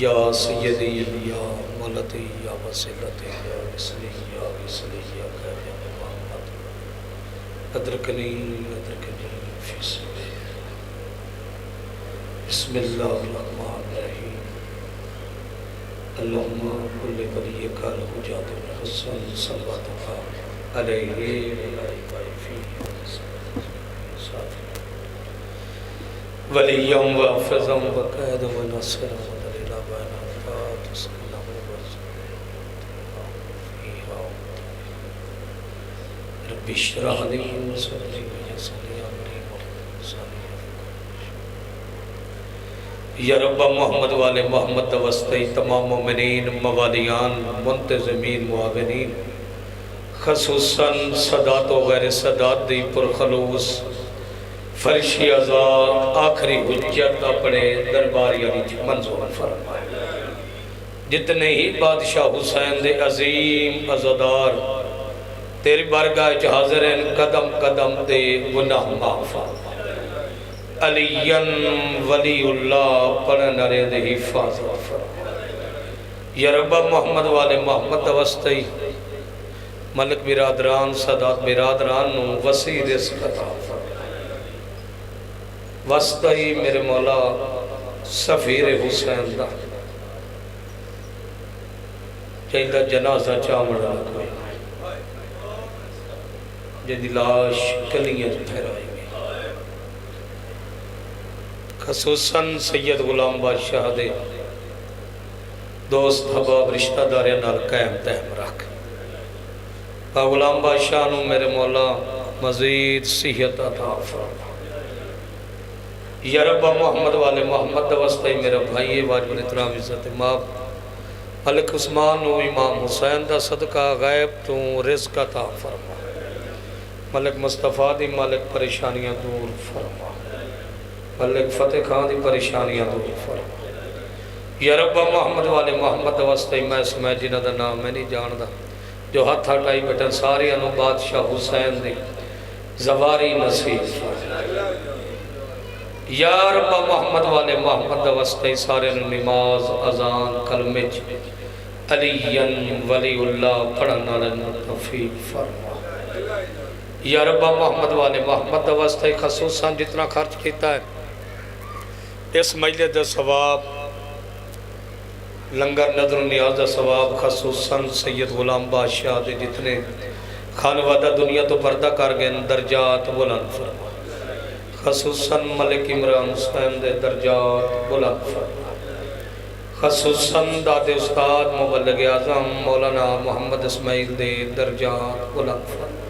या सय्यदी या मौलती या वसीलती या इसली या खैर मोहम्मद अदरकनी फी सबिल बिस्मिल्लाहिर्रहमानिर्रहीम अल्लाहुम्मा कुल्लि वलिय्यका हुज्जतुल हसन सल्लल्लाहु अलैहि वलिय्यम व हफ़ीज़म व क़ाइदम व नासिरम व दलीला बैना फ़ातिसल्लहु रब्बि इश्रह ली सदरी व यस्सिर ली अमरी या रब्ब मोहम्मद वाले मोहम्मद वस्ते तमाम मोमिनीन मवालियान मुंतज़िमीन मुआविनीन खसूसन सदात व गैर सदात दी पुरखलूस फर्शी आज़ाद आखिरी हुज्जत अपने दरबारिया मंजूर फरमाए। जितने ही बादशाह हुसैन दे अजीम अज़ादार तेरी बारगाह च हाज़िर हैं कदम कदम दे गुनाह माफ़ अलियन वलीउल्लाह पढ़न वाले दे हिफाज़त फरमाए। या रब्ब मोहम्मद वाले मोहम्मद वस्ते मलिक बिरादरान सदात बिरादरान नूं वसी रिज़्क़ अता वस्ता ही मेरे मौला सफीर हुसैन दा चाहिए जनाजा चावड़ा कोई जिंदी लाश कलियां फहराई गई। खसूसन सैयद गुलाम बादशाह दे दोस्त हबाब रिश्तेदार नाल कायम तहम रख। गुलाम बादशाह नूं मेरे मौला मजीद सेहत अता फरमा। या रब्बा मोहम्मद वाले मोहम्मद वस्ते मेरा भाई वाजिब इतराम इज्जत माप मलिक उस्मान इमाम हुसैन दा सदका गैब तू रिज़्क़ अता फरमा। मलिक मुस्तफ़ा दी मालिक परेशानियां दूर फरमा। मलिक फतेह खान दी परेशानियां दूर फरमा। या रब्बा मोहम्मद वाले मोहम्मद वस्ते मैं समय जिन्हां दा नाम मैं नहीं जानदा जो हथ हटाई बैठन सारियां नूं बादशाह हुसैन दी ज़वारी नसीब या रब्बा मोहम्मद वाले मोहम्मद वस्ते सारे नमाज अजान कलमे अलियन वलीउल्लाह पढ़न वाले तौफीक फरमा। या रब्बा मोहम्मद वाले मोहम्मद वस्ते खसूसन जितना खर्च किया है इस मजलिस दा सवाब लंगर नजर नियाज दा सवाब खसूसन सैयद गुलाम बादशाह दे जितने खानवादा दुनिया तो पर्दा कर गए दर्जात बुलंद फरमा। खसूसन मलिक इमरान हुसैन दे दर्जात बुलंद फरमा। खसूसन दादे उस्ताद मुबल्लिग आज़म मौलाना मोहम्मद इस्माइल दे दर्जात बुलंद फरमा।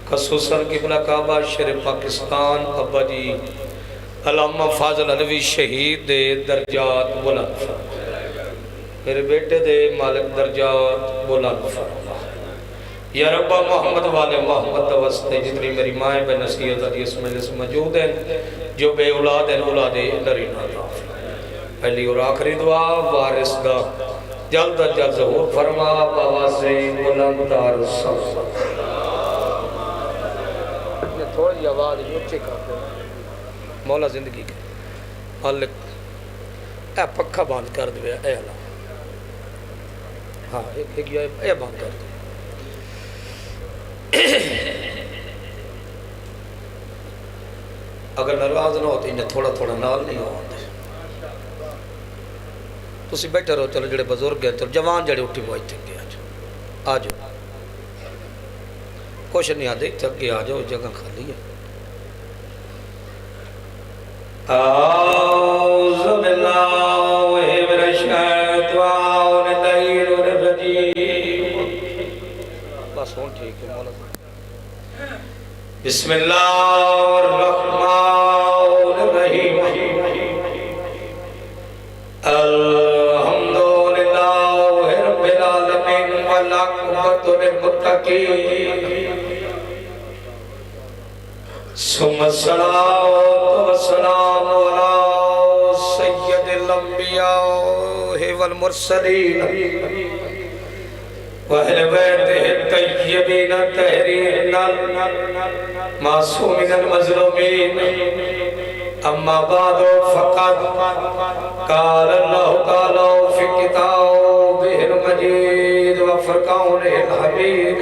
खसूसन क़िबला काबा शेर पाकिस्तान अब्बा जी अल्लामा फाज़ल अलवी शहीद दे दर्जात बुलंद फरमा। मेरे बेटे दे मालिक दर्जात बुलंद फरमा। या रब्बा मोहम्मद वाले मोहम्मद वस्ते जितनी मेरी माए बेनसीहत इस मजलिस मौजूद हैं जो बे औलाद हैं औलाद नरीना पहली और आखिरी दुआ वारिस दा जल्द अज जल्द ज़हूर फरमा बाबा से बुलंद तार थोड़ी आवाज़ ऊंची कर दो मौला जिंदगी के मालिक ए पक्का बंद कर दे ए अल्लाह हाँ एक ये बंद कर दे। अगर नाराज ना हो तो इन्हें थोड़ा थोड़ा नाल नहीं आते तुम बैठे रहो। चलो जो बजुर्ग है चलो जवान जड़े उठी वो इतने आ जाओ कुछ नहीं आते अगे आ जाओ जगह खाली है। बस हूँ ठीक है मौला बिस्मिल्लाहिर्रहमानिर्रहीम अल्हम्दुलिल्लाहि रब्बिल आलमीन वल आक़िबतु लिल मुत्तक़ीन सुम्मा सलातो वस्सलामु अला सय्यिदिल अंबिया वल मुरसलीन वहल बैतिहि तय्यबीन तहरीन मासूमिन मज़लूमीन अम्मा बादो फ़क़द क़ाल अल्लाहु तआला फ़ी किताबिहिल मजीद व फ़ुरक़ानिल हमीद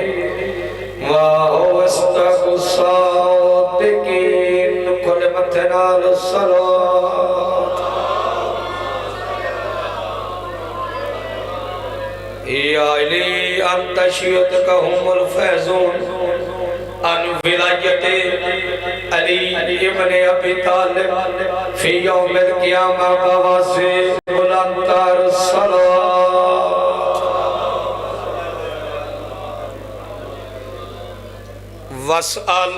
व हुवा अस्दक़ु सादिक़ीन कुल मतनाल सलात या इली अंत शियतकहुमुल फैज़ून अन विलायते अली इब्न अबी तालिब फी यौमिल क़ियामा बवासे बुलंदतर सलात वसअल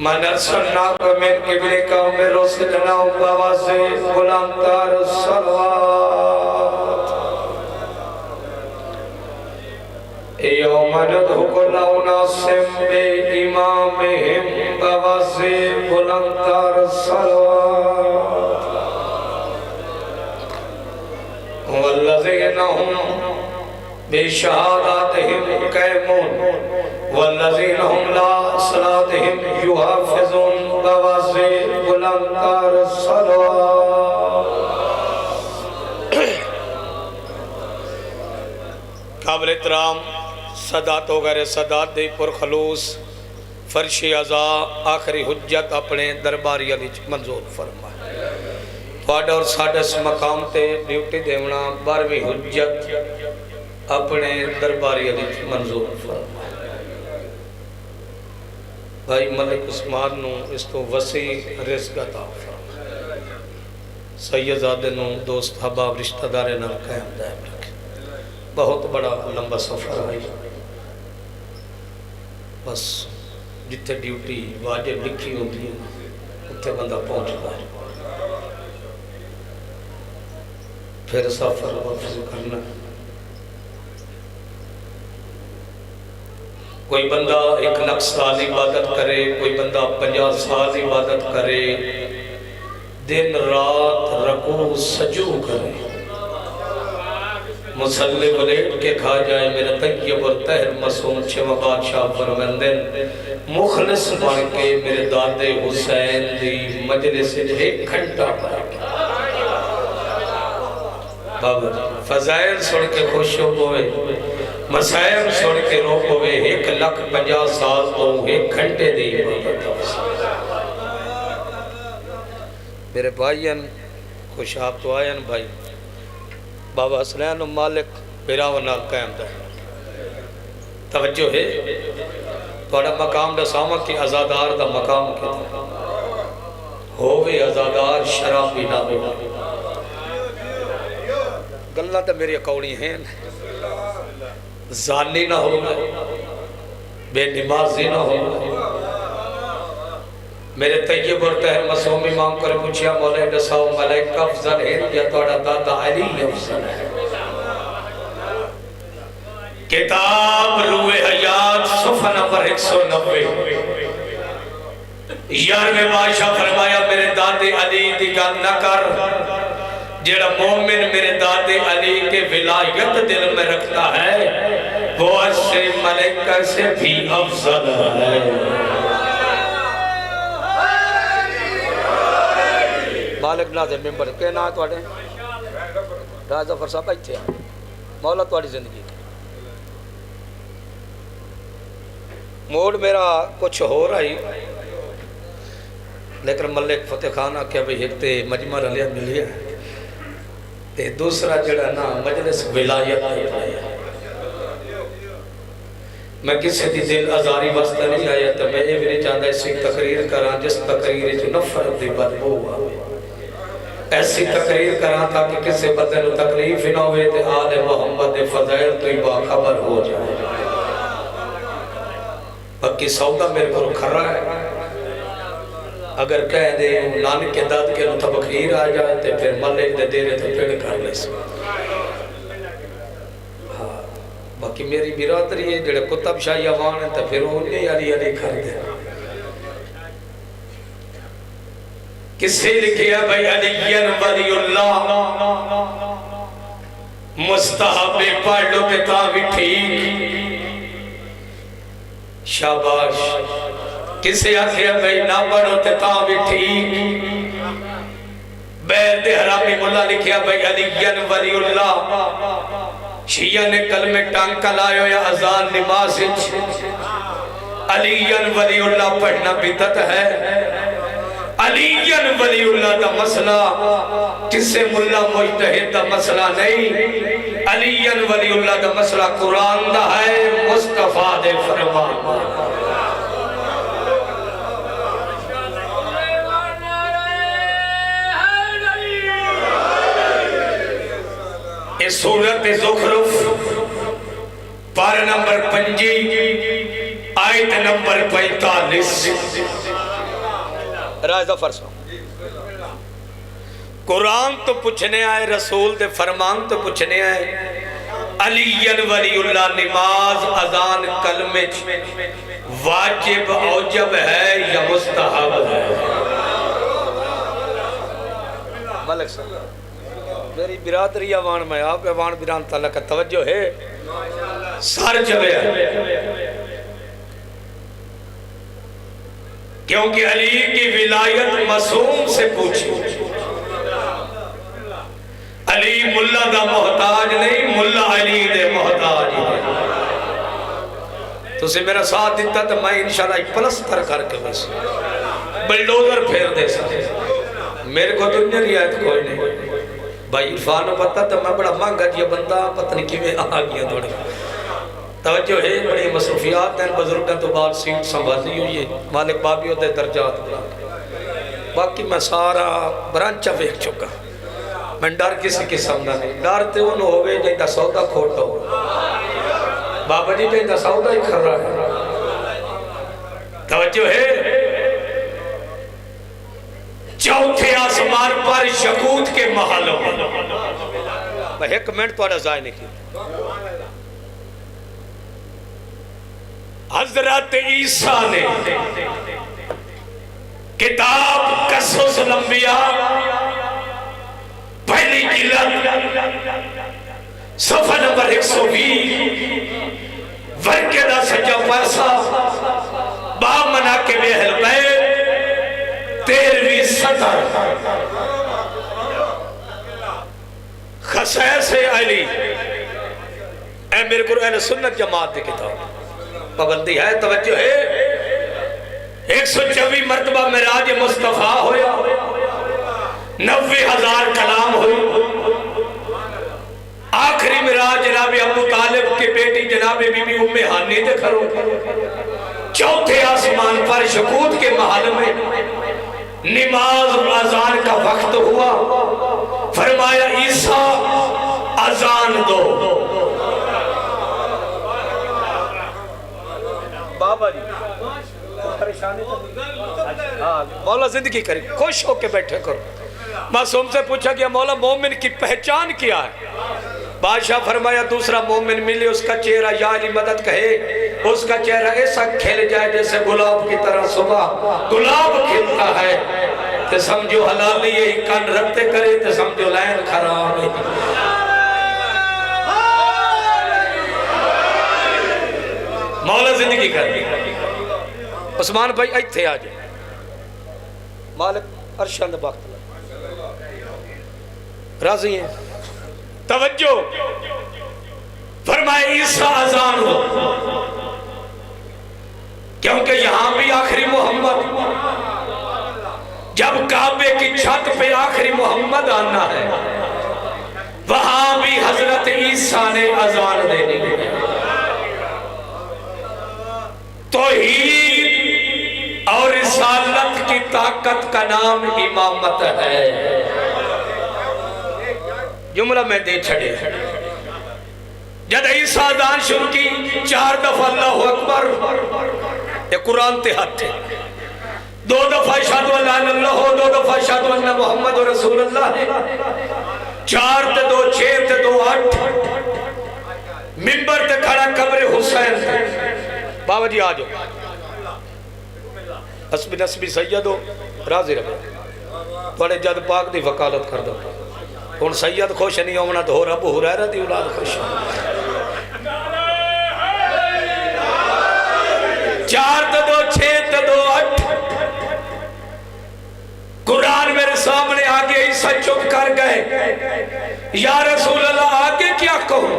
मन अरसलनाक मिन क़िबलिका व मिन रुसलिना बवासे बुलंदतर सलात यौम नदअु कुल्ल उनासिम बिइमामिहिम बवासे बुलंदतर सलात वल्लज़ीना हुम बिशहादातिहिम क़ाइमून वल्लज़ीना हुम ला सलातिहिम युहाफ़िज़ून बवासे बुलंदतर सलात। काबिल एहतराम सदात वगैरह सदात दे पुरखलूस फर्श अज़ा आखिरी हुज्जत अपने दरबारी अली मंजूर फरमाए। थोड़ा और साढ़े इस मकाम ते ड्यूटी देवना 12वीं हुज्जत अपने दरबारी अली मंजूर फरमाए। भाई मलिक उस्मान नू इस तो वसी रिज़्क़ अता फरमाए। सैयदजादे नू दोस्त हबाब रिश्तेदारे नाल कायम दायम रखे। बहुत बड़ा लंबा सफ़र है, बस जिथे ड्यूटी वाजिब लिखी होती है उत्थे बंदा पहुँचता है। फिर सफ़र वापस करना। कोई बंदा 1 लाख साल इबादत करे, कोई बंदा 50 साल इबादत करे, दिन रात रकू सजू करे, मुसल्ले वलेट के खा जाए मेरा तैयब और तहर मासूम छेवा बादशाह फरमांदे मुखलिस बन के मेरे दादे हुसैन दी मजलिस 1 घंटा बाबा फजाइल सुन के खुश होवे, मसाइब सुन के रो होवे। 1,50,000 साल तो 1 घंटे दी मेरे भाईयन खुश आप तो आयन भाई बाबा हसनैन मालिक बिरावना कायम दा तवज्जो है। थोड़ा मकाम दसावा कि आज़ादार दा मकाम के होवे आज़ादार शराबी ना हो। गल्लां तो मेरी कौड़ी हैं, जानी ना हो, बेनमाजी ना हो। मेरे तैयब और तहर मासूम इमाम को पूछा मौला दसाओ मलाइक अफजल है या तोड़ा दादा अली अफजल है। किताब रूए हयात सफ़ा नंबर 190 11वें बादशाह फरमाया मेरे दादे अली दी गल न कर। जेड़ा मोमिन मेरे दादे अली के विलायत दिल में रखता है वो ऐसे मलाइका से भी अफजल है। मालिक नाज़िम मेंबर के ना तुहाडे राज ज़फर साहब इत्थे मौला तुहाडी जिंदगी मोड़ मेरा कुछ हो रहा ही, लेकिन मलिक फतेह खान आख्या भाई एक तो मजमा रलिया मिलिया ते दूसरा जड़ा ना मजलिस विलायत है। मैं किसी की दिल आजारी वास्ते नहीं आया तो मैं ये भी नहीं चाहता ऐसी तकरीर करा जिस तकरीर च नफरत की बदबू आवे। ऐसी तकरीर करा ताकि किसी बंदे को तकलीफ ही ना हो तो आले मोहम्मद के फजाइल तो ही बाखबर हो जाए। बाकी सौदा मेरे को खरा है, अगर कह दे नानक के दाद के तो बखीर आ जाए तो फिर मलिक दे देने तो फिर कर ले। हाँ बाकी मेरी बिरादरी है जेड़े कुतब शाही अवान है तो फिर उन्हें अली अली कर दे। किसे लिखिया भाई अलियन वलीउल्लाह मुस्तहबे पढ़ लो किताब ठीक शाबाश। किसे आखे भाई ना पढ़ो ते ता भी ठीक। बैर दे हरामी मुल्ला लिखिया भाई अलीयन वलीउल्लाह। शिया ने कलमे टांका लायो या अजान नमाज अलीयन वलीउल्लाह पढ़ना बिदअत है। अलीयन वलीउल्लाह दा मसला किसे मुल्ला मुजतहिद दा मसला नहीं। अलीयन वलीउल्लाह दा मसला कुरान दा है, मुस्तफा दे फरमान। इस सूरत ज़ुखरुफ पारा नंबर 5 आयत नंबर 45 राजा फरसो कुरान तो पूछने आए, रसूल दे फरमान तो पूछने आए। अलीयन वलीउल्लाह नमाज अजान कलमे वाजिब औजब है या मुस्तहब है? मलिक साहब मेरी बिरादरी अवान में आप अवान बिरान ताला का तवज्जो है। सर जबे क्योंकि अली की विलायत मासूम से पूछी। अली मुल्ला दा मोहताज नहीं, मुल्ला अली दे मोहताज है। तुसी मेरा साथ दिता तो मैं इंशाल्लाह प्लस्तर करके बस बुलडोजर फेर दे सकते। मेरे को दुनिया रियायत कोई नहीं भाई। इरफान पता तो मैं बड़ा महंगा जी बंदा, पता नहीं किवें आ गया थोड़े। तवज्जो है, बड़ी मसरूफियात हैं। बुजुर्गों तो बाद सीट संभाली हुई है, मालिक बाबियों के दर्जात बुलंद। बाकी मैं सारा ब्रांचा वेख चुका, मैं डर किसी किस्म का नहीं। डर तो उन्होंने होवे जिहदा सौदा खोटा हो। बाबा जी जिहदा सौदा ही खरा है। तवज्जो है, चौथे आसमान पर शकूत के महलों में एक मिनट थोड़ा जाय नहीं किया। हजरत ईसा ने किताब क़ससुल अंबिया पहली जिल्द सफा नंबर 120 वर्के दा सज्जा पासा बाब मना के बेहल बैत 13वीं सतर खसैस अली ए मेरे को अहले सुन्नत जमात की किताब पाबंदी है। तवज्जो है, 124 मरतबा मिराज मुस्तफा होया, 90,000 कलाम हुए। आखिरी मिराज जनाब अबू तालिब की बेटी जनाब बीबी उम्मे हानी दे खरो। चौथे आसमान पर शकूत के महल में नमाज अजान का वक्त हुआ। फरमाया ईसा अजान दो। बाबा जी परेशानी तो हाँ, मौला जिंदगी करे, खुश होके बैठे करो। मासूम से पूछा गया मौला मोमिन की पहचान क्या है? बादशाह फरमाया दूसरा मोमिन मिले उसका चेहरा या अली मदद कहे, उसका चेहरा ऐसा खिल जाए जैसे गुलाब की तरह सुबह गुलाब खिलता है, तो समझो हलाल यही कान रखते करे तो समझो लाइन खराब है। मौला जिंदगी कर। उस्मान भाई इत्थे आ जाए, मालिक अरशद वक्त राजी है। तवज्जो फरमाए ईसा अजान हो, क्योंकि यहां भी आखिरी मोहम्मद, जब काबे की छत पे आखिरी मोहम्मद आना है वहां भी हजरत ईसा ने अजान देनी है। तौहीद और रिसालत की ताकत का नाम इमामत है। जुमला में दे छड़े। जब ईसा अजान शुरू की 4 दफा अल्लाहु अकबर, ये कुरान ते हाथ है। 2 दफा अशहदु अल्ला इल्लल्लाह हो, 2 दफा अशहदु अन्ना मुहम्मद रसूलुल्लाह, 4 ते 2 6 ते 2 8। मिंबर ते खड़ा कब्र हुसैन। बाबा जी आ जाओ, हस्बी नस्बी सैयद हो, राजी रहो। बड़े जद पाक दी वकालत कर दो। हुण सैयद खुश नहीं होना तो होर अबू हुरैरा दी औलाद खुश। 4 ते 2 6:2:8 कुरान मेरे सामने आगे ईसा चुप कर गए। या रसूल अल्लाह आगे क्या कहो?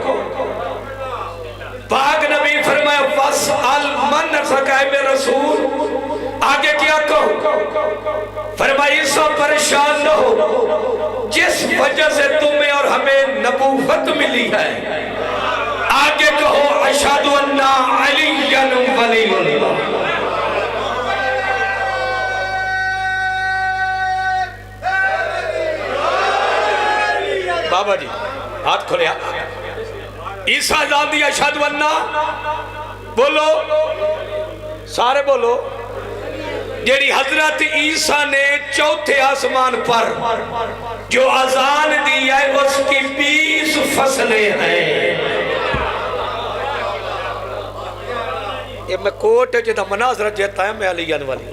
पाक नबी फरमाया बस अल मन सकाए में रसूल, आगे क्या कहो? फरमाया ईसा परेशान न हो, जिस वजह से तुम्हें और हमें नबूवत मिली है, आगे कहो अशहदु अन्ना अलिय्यन वलियुल्लाह। बाबा जी हाथ खोलिया। ईसा जान दिया अशहदु अन्ना, बोलो सारे बोलो। जेड़ी हजरत ईसा ने चौथे आसमान पर जो अजान दी है उसकी 20 फसलें हैं। ये मैं कोट जिदा मनाजरा जेता है मैं अली वाली।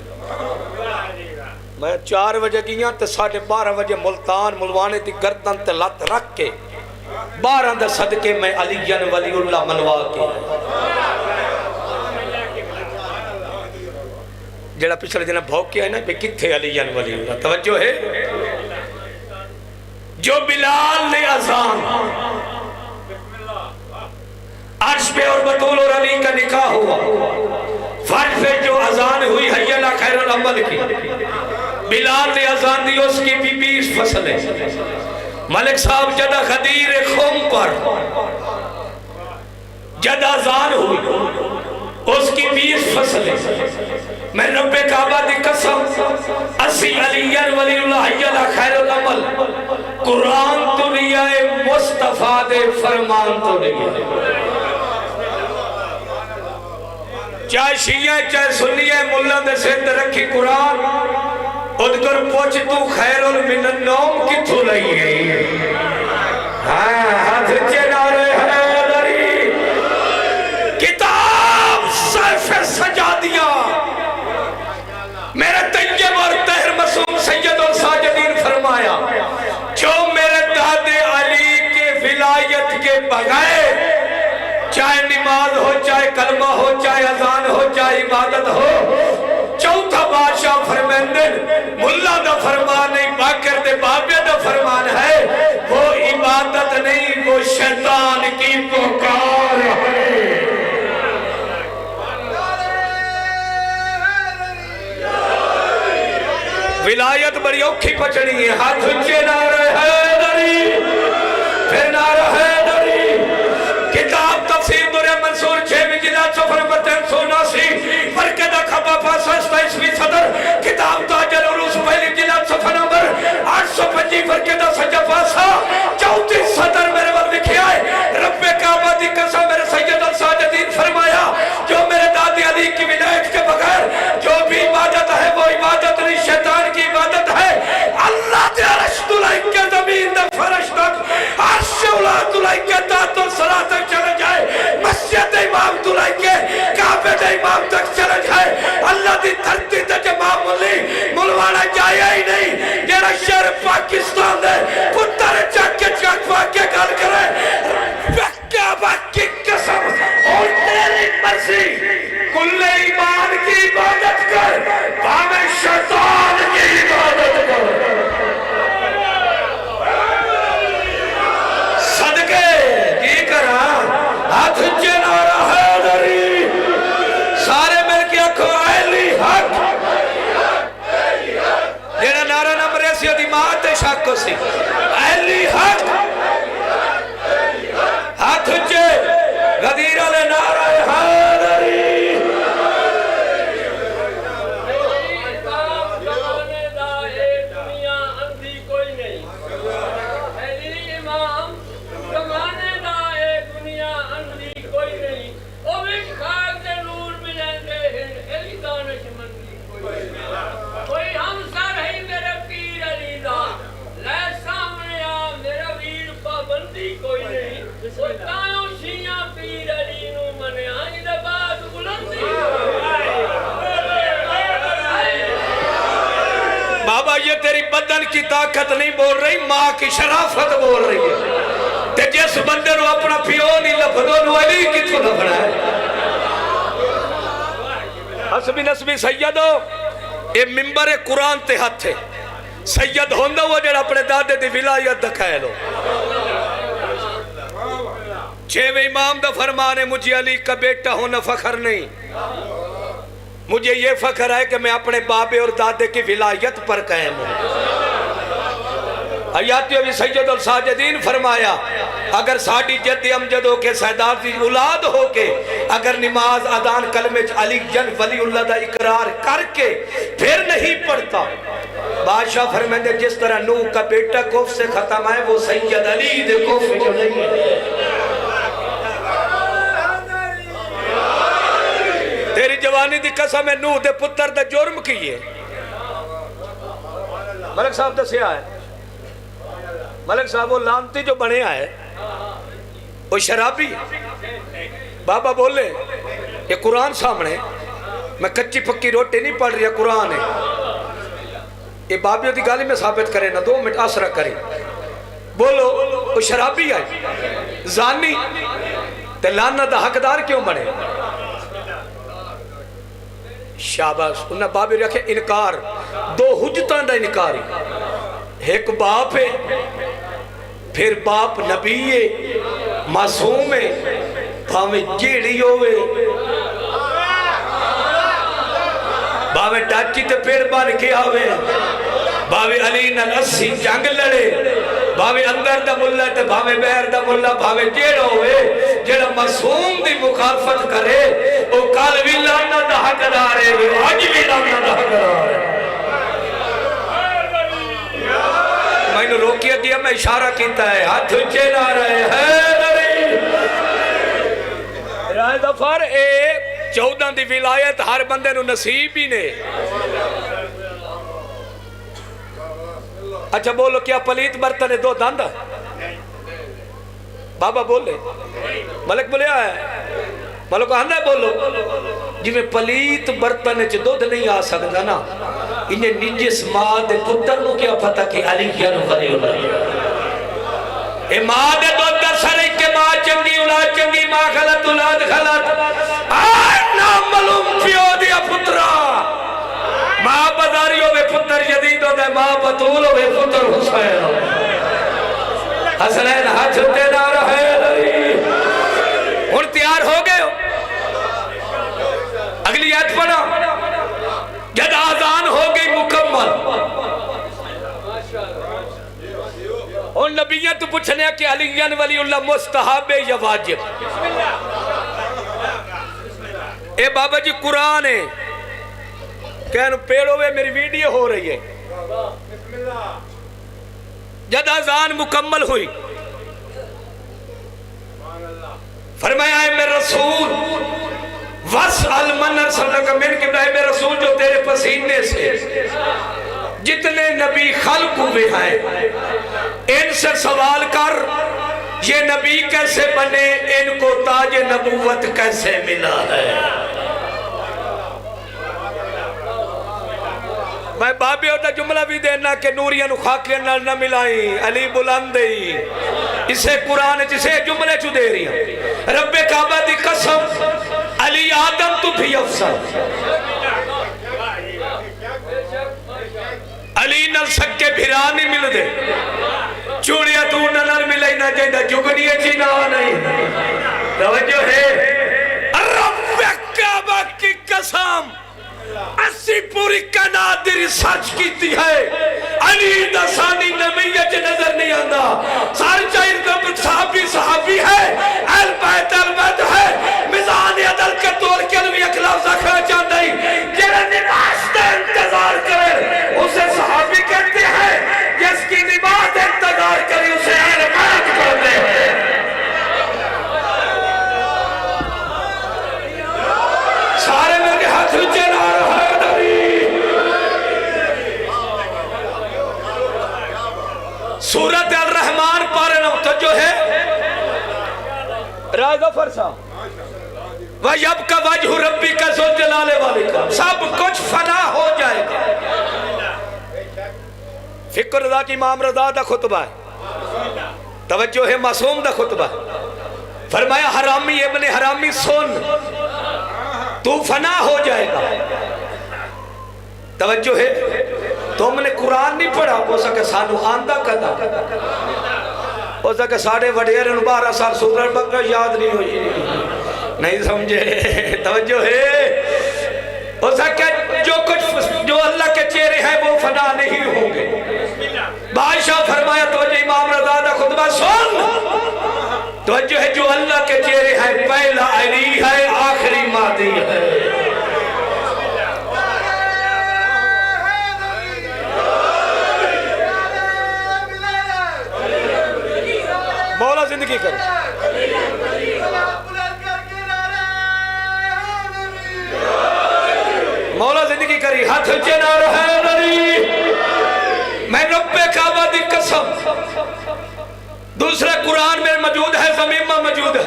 मैं 4 बजे गया तो 12:30 बजे मुल्तान मुलवाने की गर्दन ते लत रख के 12 दे सदके मैं अली वलीउल्लाह मनवा के जेड़ा पिछले दिन भौंके है ना भी किथे अली वलीउल्लाह। तवज्जो है। जो बिलाल ने अजान अर्श पे और बतूल और अली का निकाह हुआ, फर्ज पे जो अजान हुई हय्या खैरुल अमल की, बिलाल ने अजान दी उसकी भी 20 फसलें। मलिक साहब जदा खदीर खुम पर जद अजान हुई उसकी 20 फसलें। मैं रब्बे काबा दी कसम असी अली वलीउल्लाह हय्या खैरुल अमल कुरान तो लिया है, मुस्तफा दे फरमान तो लिया। चाहे शिया चाहे सुन्निया मुल्ला दे सिर रखी कुरान उधर पूछ तू खैरुल मिनन नौम किथों लई गई? हाँ हाथ चे नारे हैदरी किताब सरफ सजा दिया। मेरे तैयब और तहर मासूम सैयद और साजिदीन फरमाया जो मेरे दादे अली के विलायत के बगैर चाहे नमाज हो चाहे कलमा हो चाहे अजान हो चाहे इबादत हो, चौथा बादशाह फरमाते मुल्ला दा फरमान नहीं बाकर दे बाबे दा फरमान है, वो इबादत नहीं वो शैतान की पुकार है। विलायत बड़ी औखी पचड़ी है। हाथ ऊंचे नारे हैदरी फिर नारा हैदरी। किताब तफसीर दुर्र मंसूर 6वीं जिल्द सफ़र नंबर 379 फरके दा खबा पासा 27वीं सदर। किताब ताजुल उरूस 1ली जिल्द सफ़र नंबर 825 फरके दा सज्जा पासा 34 सदर मेरे वल लिखिया है। रब्बे काबा दी कसम मेरे सैयद अल साजिदीन फरमाया जो मेरे दादे अली की विलायत के बगैर जो भी इबादत है वो इबादत नहीं शैतान की इबादत है। अल्लाह दे अर्श तुलाई के ज़मीन दे फर्श तक अर्श उला तुलाई के तातो सलात तक चले जाए, मस्जिद इमाम तुलाई के काबे दे इमाम तक चले जाए। अल्लाह दी धरती ते जे मामूली मुलवाना जाए ही नहीं जेड़ा शहर पाकिस्तान दे पुत्र चक के गल करे। काबा की कसम और तेरी मर्जी कुल्ले ईमान की इबादत कर भावे शैतान की इबादत कर। सदके की करा हाथ ऊंचे नारा हैदरी सारे मिल के आखो अली हक। जेड़ा नारा ना मरे सी ओदी मां ते शक सी अली हक। हाथ ऊंचे गदीर वाले नारा हैदरी। बाबा ये तेरी बदन की ताकत नहीं बोल रही, माँ की शराफत बोल रही है। ते जिस बंदे को अपना पियो नहीं लभदो अली किथों लभना है? हसबी नसबी सैयद हो ये मिंबर कुरान ते हथ है सैयद होंदा वो जरा अपने दादे दी विलायत दिखाए लो छेवें इमाम दा फरमान है मुझे अली का बेटा होना फखर नहीं मुझे ये फखर है कि मैं अपने बाबे और दादे की विलायत पर कायम हूं हयातियों भी सैयद अल साजिदीन फरमाया अगर साड़ी जद्द अमजद हो के सरदार की औलाद हो के अगर नमाज अदान कलमे अली जन वलीउल्लाह दा इकरार करके फिर नहीं पढ़ता बादशाह फरमाते जिस तरह नूह का बेटा कोफ से खत्म है वो सैयद अली दे कोफ में नहीं है। तेरी जवानी दी कसम है नूह दे पुत्र दा जुर्म की है मलिक साहब दसिया है मलिक साहब वो लानती जो बने है वो शराबी बाबा बोले ये कुरान सामने मैं कच्ची पक्की रोटी नहीं पढ़ रही कुरान है ये बाबियों की गाली में साबित करे ना 2 मिनट आसरा करे बोलो वो शराबी है जानी ते लाना दा हकदार क्यों बने शाबाश उन्हें बाबे रखे इनकार 2 हुज्जतां दा इनकार एक बाप है फिर बाप नबी है मासूम है भावे जेड़ी होवे भावे डाची ते पेड़ बन के आवे भावे अली नाल 80 जंग लड़े भावे अंदर दा मुल्ला ते भावे बाहर दा मुल्ला भावे जेड़ा होवे जेड़ा मासूम दी मुखालफत करे ओ कल भी लाना दा हकदार है आज भी लाना दा हकदार है। मैंने रोकिया दिया मैं इशारा किया है हाथ ऊंचे ना रहे है दफर ए 14 दी विलायत हर बंदे नु नसीब ही ने। अच्छा बोलो क्या पलीत बर्तन है 2 दंद बाबा बोले मलिक बोलिया है मलिक आंदा बोलो जिवें पलीत बर्तन च दूध नहीं आ सकता ना इन्हें निजिस मां दे पुत्र नु क्या पता कि अली क्या नु करे ए मां दे दूध दा सरे के मां चंगी औलाद चंगी मां गलत औलाद गलत आ ना मालूम पियो दिया पुत्रा मां बदारी होवे पुत्र यजीद होवे मां बतूल होवे पुत्र हुसैन हसनैन हाथ उठे ना रहे हुन तैयार हो गए हो अगली आयत पढ़ो जब आजान हो गई मुकम्मल और नबियां तो पूछने कि अलीयन वलीउल्लाह मुस्तहब है या वाजिब ए बाबा जी कुरान है कहन पेड़ो वे मेरी वीडियो हो रही है जब आजान मुकम्मल हुई फरमाया है मेरे रसूल वस अलमन सल्लल्लाहु अलैहि वसल्लम रसूल जो तेरे पसीने से जितने नबी खल्क हुए हैं इनसे सवाल कर ये नबी कैसे बने इनको ताज नबूवत कैसे मिला है। मैं बाबे का जुमला भी देना कि नूरिया खाके न मिलाई अली बुलंद इसे कुरान जिसे जुमले चु दे रही रब्बे काबा दी कसम अली आदम तू भी अफसर अली नल सके भिरा नहीं मिलते चूड़िया तू नल मिले ना चाहिए जुगनी ची ना नहीं तवज्जो है रब्बे काबा की कसम अस्सी पूरी कायनात दी रिसर्च की है अली दसानी नबीयत च नजर नहीं आता सारे चाहिए सहाबी सहाबी है अल बैत है मिजान अदल के तोड़ के भी अखलाफ रखना चाहता है जेड़ा नमाज का इंतजार करे उसे सहाबी कहते हैं जिसकी नमाज इंतजार करे उसे अहले बैत कहते हैं। सारे मेरे हाथ ऊंचे ला रहा है सूरत अल रहमान पर तो जो है राज़फ़र साहब वजब का वजह रब्बी का सो जलाले वाले का सब कुछ फना हो जाएगा। फिक्र रज़ा की इमाम रज़ा दा खुतबा है तवज्जो है मासूम दा खुतबा फरमाया हरामी इब्ने हरामी सुन तू फना हो जाएगा। तवज्जो है, तुमने कुरान नहीं पढ़ा, हो सके सानू आंदा कदा, हो सके साढ़े वडेरे 12 साल सूरह बकरा याद नहीं हुई, नहीं समझे। तवज्जो है, हो सके जो कुछ जो अल्लाह के चेहरे हैं वो फना नहीं होंगे। बादशाह फरमाया तो इमाम रज़ा दा खुतबा सुन, तो जो है जो अल्लाह के चेहरे हैं, पहला अली है, आखिरी मादी है। मौला जिंदगी कर, मौला जिंदगी करी, हाथ ऊंचे ना रहे मैं रब्बे काबा दी कसम। दूसरा कुरान में मौजूद है, ज़मीन में मौजूद है।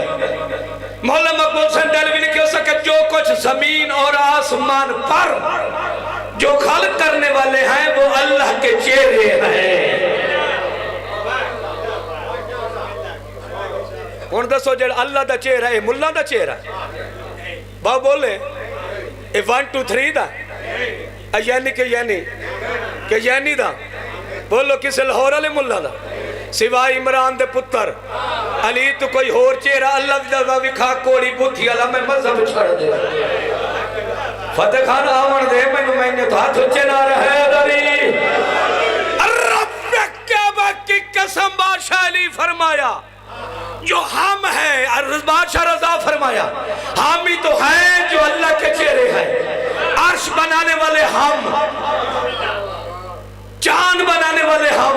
मौला मकबूल हुसैन देहलवी ने कह सके जो कुछ जमीन और आसमान पर जो खल्क करने वाले हैं वो अल्लाह के चेहरे हैं। हुण दसो जो अल्लाह का चेहरा है मुल्ला का चेहरा बाबू बोले 1 2 3 दा यानी के यानी दा बोलो किसे लाहौर वाले मुल्ला दा सिवाय इमरान दे पुत्र अली तो कोई होर चेहरा अल्लाह दा विखा कोड़ी बुद्धि वाला मैं मजहब छड़ दे फतेह खान आवन दे मैंने तो हाथ ऊंचे ना रहे दरी रब काबा की कसम बादशाह अली फरमाया जो हम हैं, बादशाह रज़ा फरमाया हम ही तो हैं जो अल्लाह के चेहरे हैं। अर्श बनाने वाले हम, चांद बनाने वाले हम,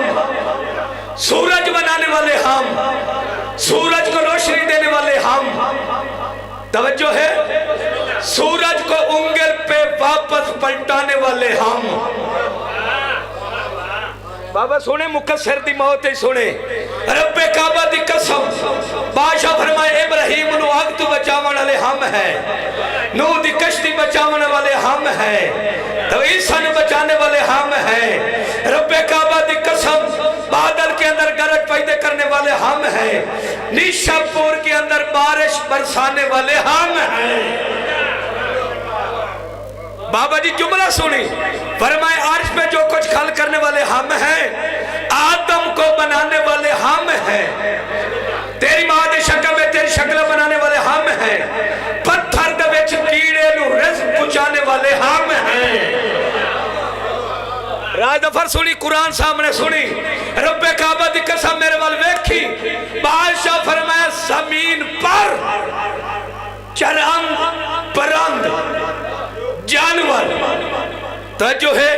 सूरज बनाने वाले हम, सूरज को रोशनी देने वाले हम। तवज्जो है, सूरज को उंगल पे वापस पलटाने वाले हम। बाबा सुने मुकस्सर दी मौत ही सुने, रब्बे काबा दी कसम बादशाह फरमाए इब्राहिम नु आग तो बचावन वाले हम हैं, नूह दी कश्ती बचावन वाले हम हैं, तो ईसा ने बचाने वाले हम हैं। रब्बे काबा दी कसम बादल के अंदर गरज पैदा करने वाले हम हैं, निशापुर के अंदर बारिश बरसाने वाले हम हैं। बाबा जी जुमला सुनी, फरमाए अर्श में जो कुछ खल करने वाले हम हैं, आदम को बनाने वाले हम हैं, तेरी मां की शक्ल में तेरी शक्ल बनाने वाले हम हैं, पत्थर दे विच कीड़े नू रिज़्क पहुंचाने वाले हम हैं। राज दफर सुनी, कुरान सामने सुनी, रब्बे काबा दी कसम मेरे वाल वेखी, बादशाह फरमाया जमीन पर चरंद परंद जानवर तो जो है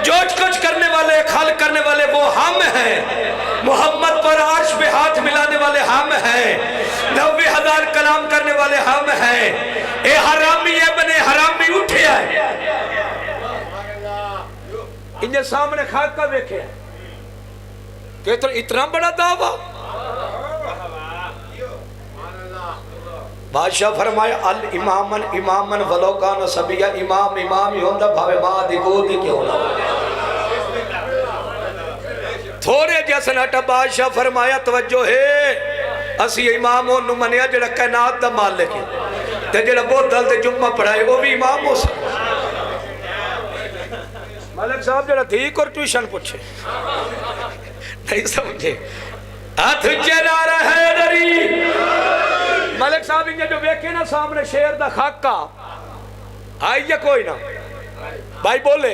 जो कुछ करने वाले खल करने वाले वो हम हैं। मोहम्मद पर अर्श पे हाथ मिलाने वाले हम हैं, 90,000 कलाम करने वाले हम हैं। ए हरामी है बने हरामी उठे है इनके सामने खाक का देखे कि तो इतना बड़ा दावा। बादशाह फरमाया अल इमामन इमामन वलोकान सबिया, इमाम इमाम ही होंदा भावे मां दी गोद क्यों ना। थोड़े जैसे नटा बादशाह फरमाया तवज्जो है, असी इमाम ओनू मनिया जेड़ा कायनात दा मालिक है, ते जेड़ा बोतल ते जुम्मा पढ़ाए वो भी इमाम हो सकता। मालिक साहब जेड़ा ठीक और ट्यूशन पूछे नहीं समझे, हाथ ऊंचे ना रहे डरी। मलिक साहब इन्हें जो वेखे ना सामने शेर दा खाका आई है कोई ना भाई बोले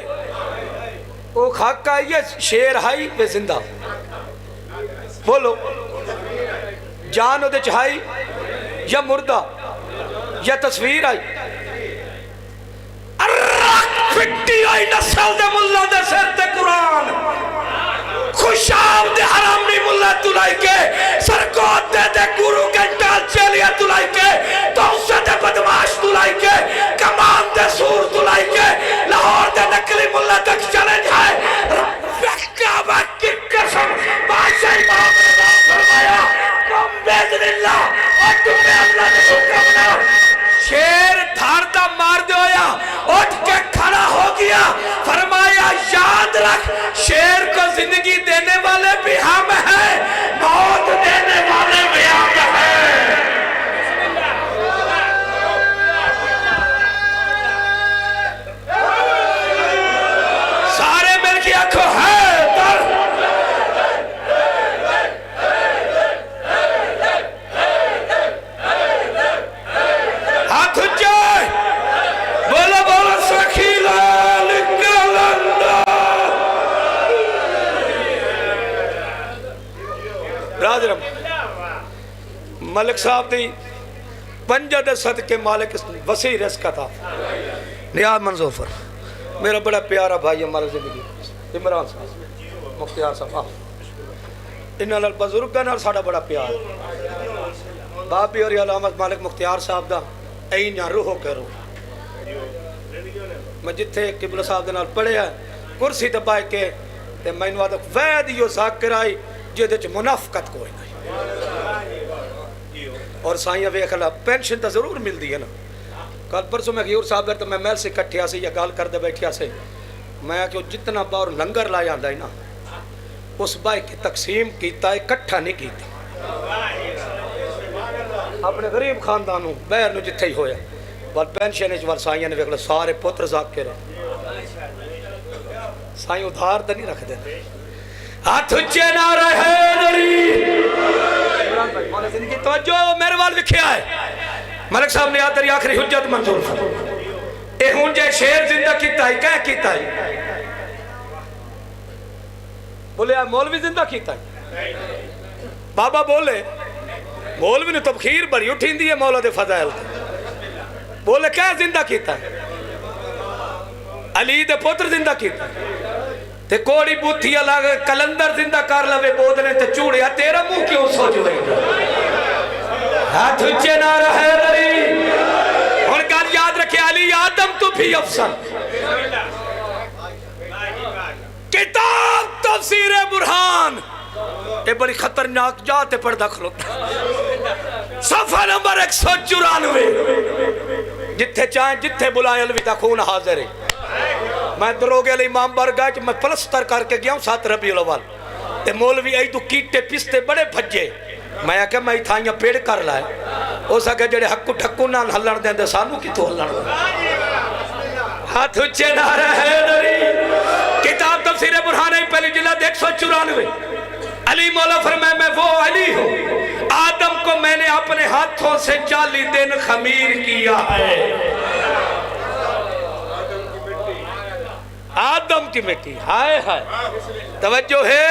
वो खाका आई है, शेर हाई वे जिंदा बोलो जान उदे च हाई या मुर्दा या तस्वीर आई फिट्टी आई नस्ल दे मुल्ला दे सिर ते कुरान खुशाब दे हरामी मुल्ला तुलाई के सरकोत दे गुरु घंटा चलिया तुलाई के तौसा दे बदमाश तुलाई के कमान दे सूर तुलाई के लाहौर दे नकली मुल्ला तक चले जाए। काबा की कसम बादशाह इमाम रज़ा फरमाया तुम बेज़िल्लाह और तुम्हें अल्लाह ने हुक्म ना। शेर धारदा मार दिया, उठ के खड़ा हो गया, फरमाया याद रख शेर को जिंदगी देने वाले भी हम हैं, मौत देने वाले भी हम हैं। राजरम मलिक साहब दी पंजा दे सदके मालिक वसी रिस्क था नियाज मंजूर फर मेरा बड़ा प्यारा भाई है मालिक जिंदगी इमरान साहब मुख्तियार साहब इन्होंने बजुर्गों नाल साडा बड़ा प्यार बाबी और अलामत मालिक मुख्तियार साहब दा ऐ ना रूह करो मैं जिथे किबला साहब दे नाल पढ़िया कुर्सी ते बैठ के ते मैनू आद वैद यो जाकिर आई जिहदे च मुनाफकत कोई नहीं और साइया वेख ला पेंशन तो जरूर मिलती है ना कल परसों मैं हजूर साहब तो मैं महल से कट्ठिया से या गल करते बैठिया से मैं कि जितना बार लंगर ला जाता है ना उस बाई की तकसीम किया इकट्ठा नहीं किया अपने गरीब खानदान बहर न जिथे ही होया वाल पेंशन वाल साइया ने वेख लो सारे पुत्र जाकिर साई उधार तो नहीं रखते हाथ उच्चे ना रहे जो मेरे वाल लिखिया है मलिक साहब ने आदरी आखिरी हुज्जत मंजूर ए हुन जे शेर जिंदा कीता है क्या कीता है बोले मौलवी जिंदा कीता है बाबा बोले मौलवी ने तबखीर बड़ी उठींदी है मौला दे फजाइल बोले क्या जिंदा कीता है अली दे पुत्र जिंदा कीता ते कोड़ी बूथी अलग कलंदर जिंदा कर लवे बोदले ते चूड़िया तेरा मुंह क्यों सोच लेगा हाथ ऊंचे ना रहे दरी हुन गल याद रखे अली आदम तो भी अफसल किताब तफसीर बुरहान ये बड़ी खतरनाक जाते पढ़दा खलोता सफा नंबर 194 जिथे चाहे जिथे बुलाए अलविदा खून हाजिर है मैं दरोगे अली इमाम बरगा मैं पलस्तर करके गया 7 रबीउल अव्वल ते मौलवी आई तू कीटे पिस्ते बड़े भज्जे मैं आख्या मैं इथाइया पेड़ कर लाए हो सके जेडे हक्कू ठक्कू ना हलन देंदे सानू किथों हलन हाथ ऊंचे ना रहे दरी किताब तफसीर बुरहान पहली जिल्द 194 अली मौला फरमाए मैं वो अली हूँ आदम को मैंने अपने हाथों से 40 दिन खमीर किया है आदम की मिट्टी हाय हाय तवज्जो है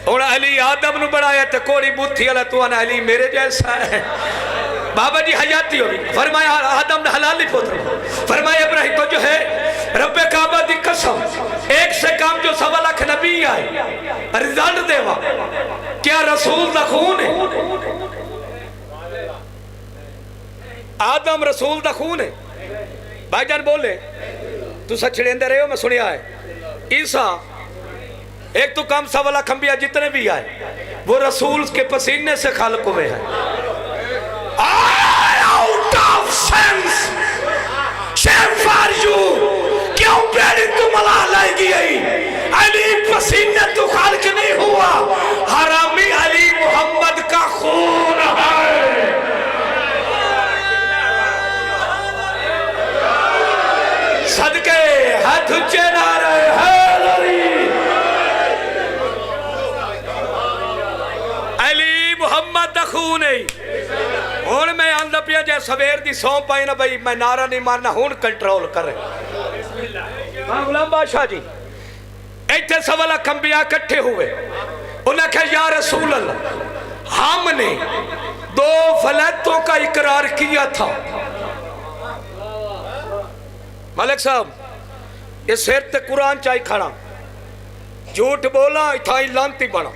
हुण अली आदम नु बनाया ते कोड़ी बूथी वाला तू ना अली मेरे जैसा है बाबा जी हयाती होगी फरमाया आदम ने हलाली पुत्र फरमाया इब्राहिम तो जो है रब्बे काबा दी कसम एक से काम जो 1.25 लाख नबी आए रिजल्ट देवा क्या रसूल दा खून है आदम रसूल दा खून है भाईजान बोले तू सचड़ेंदे रहे हो मैं सुनिया है ईसा एक तो कम 1.25 लाख अंबिया जितने भी आए वो रसूल के पसीने से खालक हुए हैं out of sense Shem for you क्यों प्रेरित तू मला लाएगी अली पसीने तो खालक नहीं हुआ हरामी अली मोहम्मद का खून है सदके हाथ ऊंचे ना रहे अली मोहम्मद दा खून है हुन मैं आंदा पिया जे सवेर दी सौं पाई ना भाई मैं नारा नहीं मारना हुन कंट्रोल कर हां गुलाम बादशाह जी इत्थे 1.25 लाख अंबिया इकट्ठे हुए उन्हें कहा या रसूल अल्लाह हमने 2 फलैतों का इकरार किया था मलिक साहब ये सिर ते कुरान चाई खाना झूठ बोला इथाई लांती बना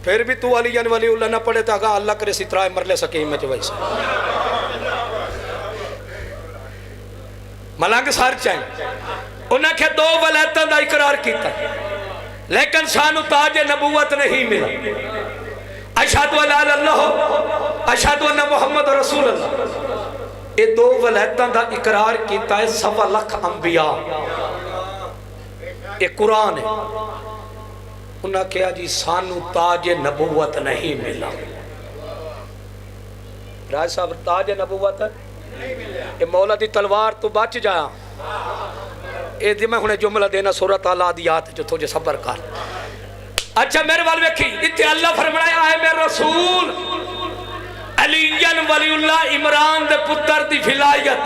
फिर भी तू अली वली उल्ला ना पड़े तो अल्लाह करे सितराए मरले सके में वैसे मलंग सर चाहे उन्हें के 2 वलैतां दा इकरार किया लेकिन सानू ताज नबूवत नहीं मिला अशहदु अल्ला इल्लल्लाह अशहदु अन्ना मुहम्मद रसूल अल्लाह ये 2 वलैतां दा इकरार किया है 1.25 लाख अंबिया ये कुरान है उन्हें कहा जी सानू ताज नबूवत नहीं मिला राज साहब ताज नबूवत ये मौला दी तलवार तो बच जाया ये मैं हुणे जुमला देना सूरत अल आदियात जो तुझे सबर कर अच्छा मेरे वाल वेखी इत्थे अल्लाह फरमाया है मेरे रसूल अलीयन वलीउल्लाह इमरान दे पुत्र दी विलायत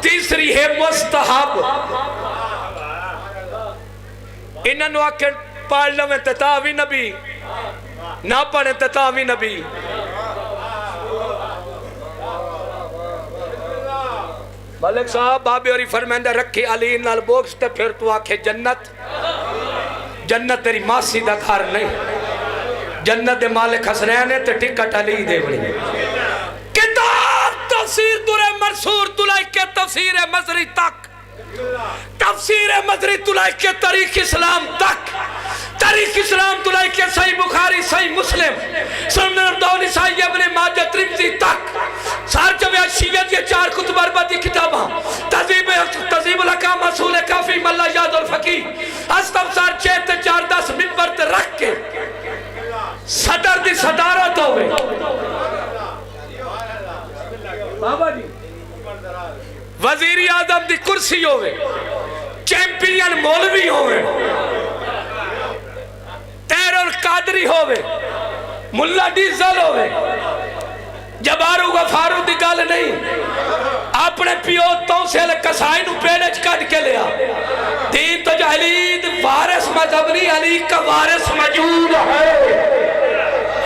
तीसरी है मुस्तहब इन्हां नु आखे पढ़ लवें ता भी नबी, ना पढ़े ता भी नबी। मलिक साहब बाबे और फरमांदा रखी अली नाल बोक्स ते फिर तू आखे जन्नत, जन्नत तेरी मासी दा घर नहीं, जन्नत दे मालिक हसनैन है ते टिकट अली देवनी। किताब तफसीर दुरे मंसूर तुलाई के तफसीर मजरी तक, तफसीर मजरी तुलाई के तारीख इस्लाम तक, तारीख इस्लाम तुलाई के सही बुखारी सही मुस्लिम सुनन दौनी साहिब इब्ने माजा तिरमिजी तक सार जवे शियत ये चार कुतुब अरबती किताबा तज़ीब अल हकाम असूल काफी मल्ला याद अल फकी अस्तब सार 6 ते 4 10 मिंबर ते रख के सदर दी सदारत होवे बाबा जी, वजीर आजम दी कुर्सी होवे, चैंपियन मौलवी होवे, टेरर कादरी होवे, मुल्ला डीजल होवे, जबारू गफारू दी गल नहीं, अपने पियो तो से कसाई नु पेड़े च कट के लिया। दीन तो जहलीद वारिस मजहब नहीं, अली का वारिस मौजूद है।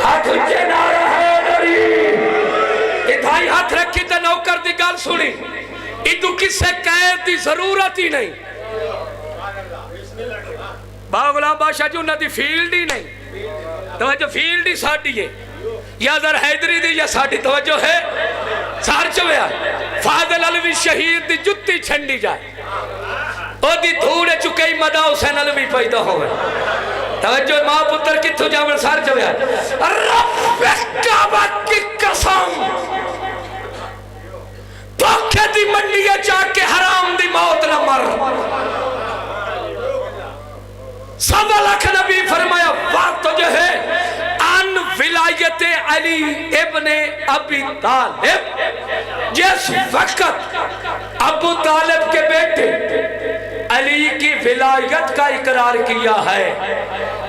हाथ ऊंचे नारा है दरी इथाई हाथ रखी ते नौकर दी गल सुनी, इदू किसे कैद दी जरूरत ही नहीं। बाबा गुलाम बादशाह जी उन्हां दी फील्ड ही नहीं, तवज्जो फील्ड ही साडी है, या जर हैदरी दी या साडी तवज्जो है। सार चवेया फाजिल अलवी शहीद दी जुत्ती छंडी जाए, ओदी धूड़ चुकई मदा हुसैन अलवी पैदा होवे। तवज्जो मां पुत्र किथों जावन। सार चवेया रब काबा की कसम धोखे दी मंडी जाके हराम दी मौत न मर। 1.25 लाख नबी फरमाया बात तो जो है अन विलायत अली इब्ने अबी तालिब, जिस वक्त अबू तालिब के बेटे अली की विलायत का इकरार किया है,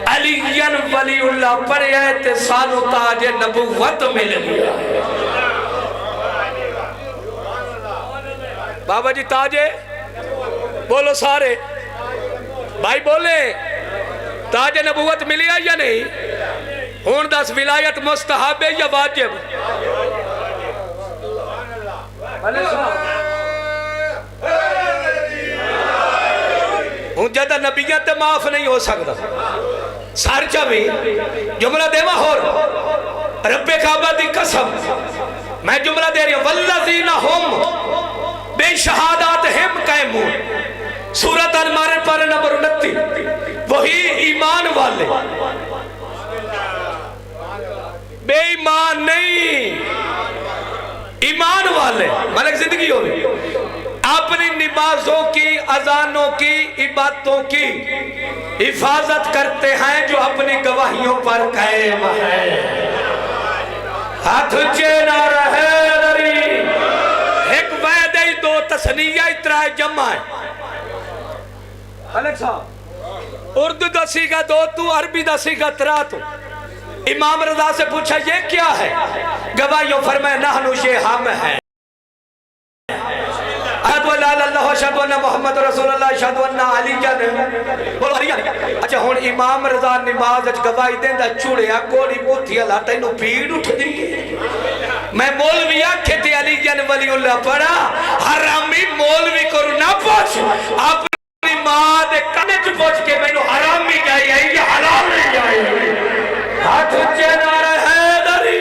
अलीयन वलीउल्लाह पढ़े है ते सानू ताज नबुव्वत मिल गया। बाबा जी ताजे बोलो सारे भाई बोले ताजे नबुव्वत मिली है या नहीं? हुण दस विलायत मुस्तहब है या वाजिब? हुण जदा नबियां ते माफ नहीं हो सकता। सर भी जुमला देवा होर रब्बे काबा दी कसम मैं जुमला दे रही हूं, वल्लज़ीना हुम बेशहादात हिम कैमून, सूरत अल-मारे पर नंबर 29। वही ईमान वाले, बेईमान नहीं, ईमान वाले मलिक जिंदगी होगी, अपनी नमाजों की अजानों की इबादतों की हिफाजत करते हैं जो अपनी गवाहियों पर कायम है। हाथ ऊंचे ना रहे दरी, एक वैद ही दो तस्निया इतरा जमा है। मलिक साहब उर्दू दसी का दो तू, अरबी दसी का त्रा तू। इमाम रजा से पूछा ये क्या है? गवाहियों फरमाया नहनु ये हम है। अच्छा हुण इमाम रजा नमाज गवाही देंदा चूड़िया कोड़ी बूथिया ला तैनू भीड़ उठदी। मैं मौलवी आखे ते अली जन वलीउल्लाह पढ़ा, हरामी मौलवी को ना पूछ, अपनी मां दे कने च पूछ के मैनू हरामी जाई आई या हलाल नहीं जाई। हाथ ऊंचे ना रहे दरी,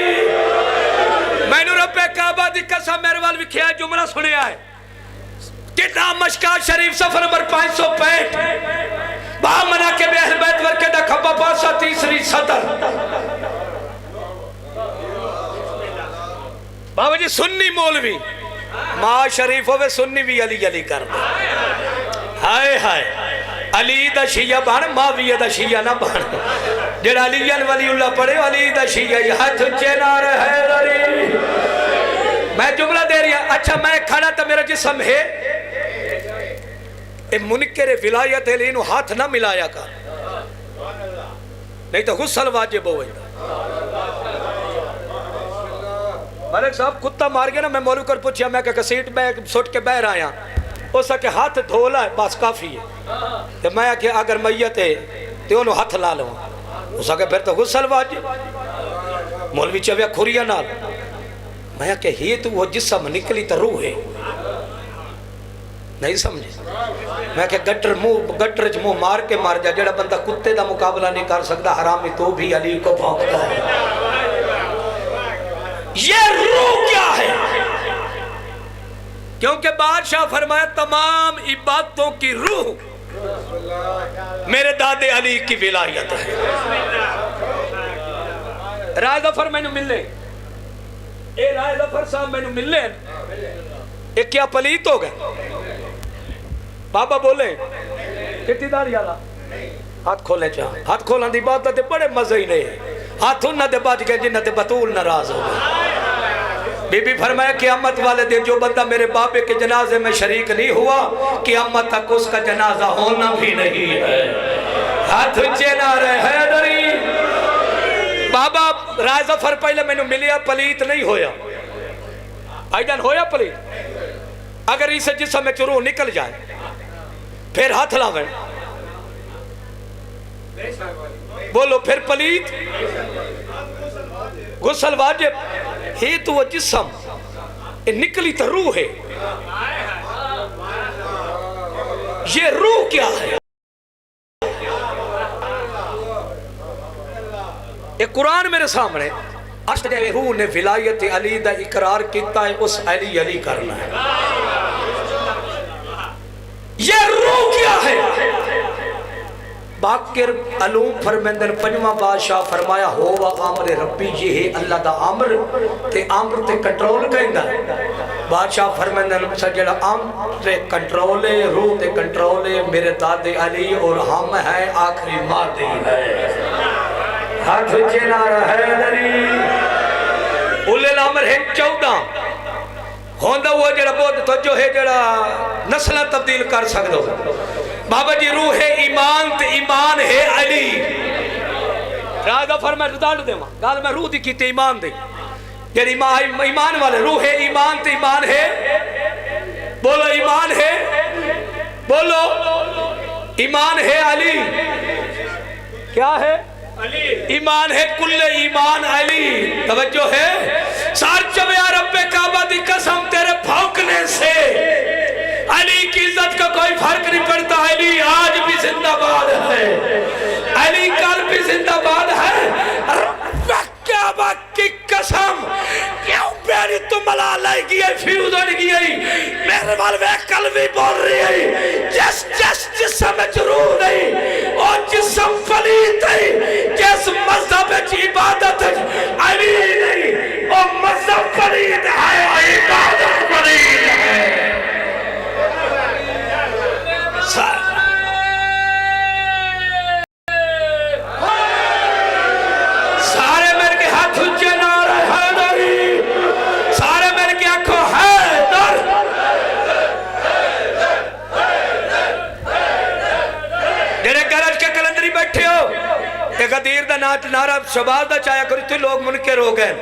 मैनू रब्बे काबा दी कसम मेरे वाल विखिया जुमला सुनिया है। किताब मशकात शरीफ सफर नंबर 565 बामना के अहल बैत वर्के दा खब्बा पासा तीसरी सदर। बाबा जी सुन्नी मौलवी मां शरीफ होवे, सुन्नी भी अली अली कर दे। हाय हाय अली दा शिया बन, माविया दा शिया ना बन। जेड़ा अली वलीउल्लाह पढ़े अली दा शिया। हाथ ऊंचे ना रहे दरी, मैं जुमला दे रही हूं। अच्छा मैं खड़ा तो मेरा जिस्म है, मुनकर विलायत है, हाथ ना मिलाया कर, नहीं तो गुस्सल वाजिब हो। मलिक साहब कुत्ता मार गया ना, मैं मौलवी को पूछा, मैं क्या सीट में सुट के बह आया, उस के हाथ धोला है बस काफी है। तो मैं क्या अगर मैयत है तो उन्होंने हथ ला लवा उस आगे फिर तो गुस्सल वाज मौलवी चव्या खुरिया नाल मैं कि ही तू वो जिसम निकली तो रूह है नहीं समझे मैं कि गटर च मुंह मार के मर जा जेड़ा बंदा कुत्ते का मुकाबला नहीं कर सकता हरामी तो भी अली को भौंकता है ये रूह क्या है क्योंकि बादशाह फरमाया तमाम इबादतों की रूह मेरे दादे अली की विलायत है। राय जफर मैनू मिले ए राय जफर साहब मैनू मिले ये क्या पलीत हो गए बाबा बोले कितनी वाला हाथ खोले चाह हाथ खोलन की बात तो बड़े मजे ही नहीं हाथ उन्होंने बच गए जिन्होंने बतूल नाराज हो गए। बीबी फरमाया क़यामत वाले दिन जो बंदा मेरे बाबे के जनाजे में शरीक नहीं हुआ क़यामत तक उसका जनाजा होना भी नहीं है। हाथ ऊंचे ना रहे डरी बाबा राय जफर पहले मैंने मिलिया पलीत नहीं होया आइडन होया पलीत अगर इस जिस्म में रूह निकल जाए फिर हाथ लावे बोलो फिर पलीत गुस्ल वाजिब ही तो वो जिस्म निकली तो रूह है ये रूह क्या है ये कुरान मेरे सामने रूह ने विलायत अली दा इकरार किया है उस अली अली करना है ये रूह क्या है बाकिर अलूम फरमेंदन पंजवा बादशाह फरमाया हो व आमर रब्बी ये है अल्लाह दा आमर ते आमर ते कंट्रोल कहंदा बादशाह फरमेंदन जेड़ा आमर ते कंट्रोल है रूह ते कंट्रोल है मेरे दादे अली और हम हैं आखिरी मादी है। हाथ ऊंचे ना रहे अली उले आमर है 14 होंदा वो जेड़ा बहुत तवज्जो है जेड़ा नस्ल तब्दील कर सकदो बाबा जी रूह है ईमान ते ईमान है अली राजा फरमा डाल देवा गाल मैं रूह दी की ईमान दे जेड़ी ईमान वाले रूह है ईमान ते ईमान है बोलो ईमान है बोलो ईमान है अली क्या है अली ईमान है कुल्ले ईमान अली तवज्जो है सार चबया रब्बे काबा दी कसम तेरे भौंकने से अली की इज्जत का कोई फर्क नहीं पड़ता अली आज भी जिंदाबाद है अली कल भी जिंदाबाद है की कसम क्यों मेरी तुम मला लगी है फ्यूज हो गई है मेरे वाल वे कल भी बोल रही है जिसम जरूर नहीं और जिसम पलीत है जिस मजहब की इबादत अली नहीं और मजहब पलीत है इबादत पलीत है। सारे मेरे के हाथ ऊंचे ना रहे नहीं सारे मेरे के आंखों है डर जेड़े गरज के कलंदरी बैठे हो एक अदीर दा नाच नारा शबाज दा चाया करो तू लोग मुनकर हो गए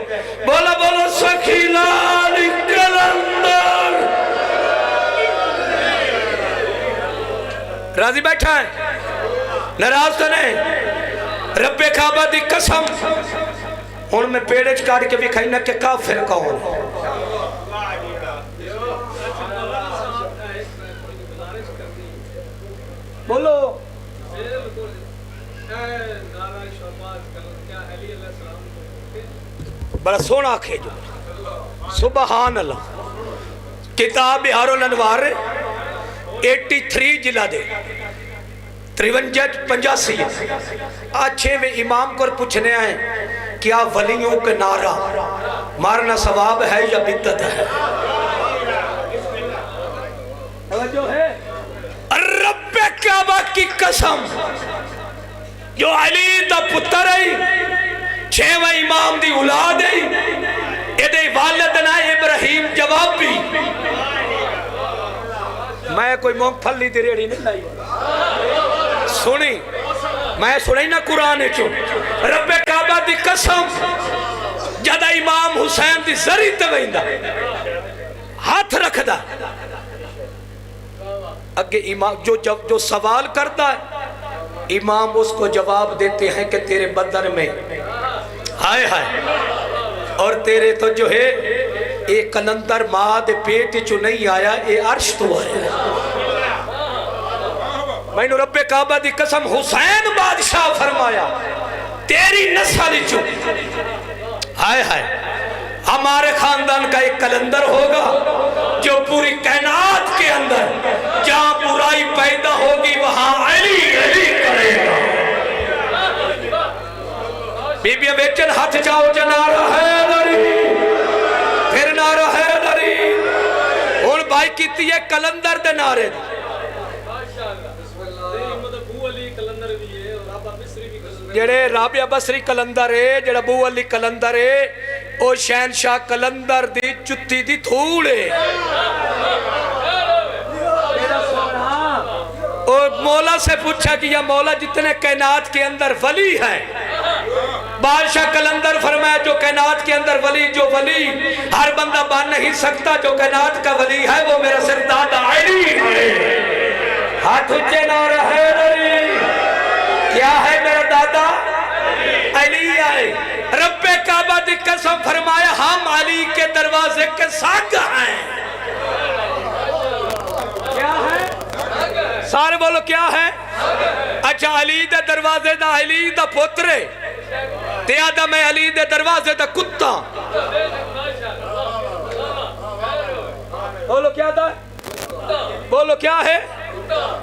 बोलो बोलो सखी लाल कलंदर राजी बैठा है नाराज तो नहीं रब्बे काबा दी कसम हुन मैं पेड़ च काट के विखाई ना कि काफिर कौन बोलो बड़ा सोना आखे जो सुबहान अल्लाह किताब बिहारुल अनवार 83 जिला दे 53-85 6वें इमाम को पूछने आए क्या वलियों के नारा मारना सवाब है या बिद्दत है जो है रब्बे काबा की कसम जो अली दा पुत्र है 6वें इमाम दी औलाद है एदे वालिद ना इब्राहिम जवाबी मैं कोई मूंगफली दी रेड़ी नहीं लाई सुनी मैं सुनी ना कुरान चो रब्बे काबा दी कसम जदा इमाम हुसैन दी जरी ते वेंदा हाथ रखदा अगे इमाम जो सवाल करता है इमाम उसको जवाब देते हैं कि तेरे बदन में हाय हाय और तेरे तो जो है एक कलंदर मां दे पेट चो नहीं आया, ये अर्श तो आया। मैनू रब्बे काबा दी कसम हुसैन बादशाह फरमाया तेरी नस्ल चो हाय हाय हमारे खानदान का एक कलंदर होगा जो पूरी कायनात के अंदर जहां बुराई पैदा होगी वहां अली अली करेगा। बीबियां बेचन हाथ जाओ जनारा है लड़ी फिर नारा है लड़ी हुण भाई कीती है कलंदर दे नारे जेड़े राबिया बसरी कलंदर है जेड़ा अबू अली कलंदर है ओ शहनशाह कलंदर दी जुत्ती दी धूल है। और मौला से पूछा कि या मौला जितने कायनात के अंदर वली हैं, बादशाह कलंदर फरमाया जो कायनात के अंदर वली जो वली हर बंदा बन नहीं सकता, जो कायनात का वली है वो मेरा सरदादा अली है। हाथ ऊंचे ना रहे क्या है मेरा दादा अली आए। रब्बे काबा दी कसम फरमाया हम अली के दरवाजे के साथ हैं। क्या है सारे बोलो क्या है। अच्छा अली दे दरवाजे दा अली दा पुत्र ते आदा मैं अली दे दरवाजे दा कुत्ता। बोलो क्या था बोलो क्या है।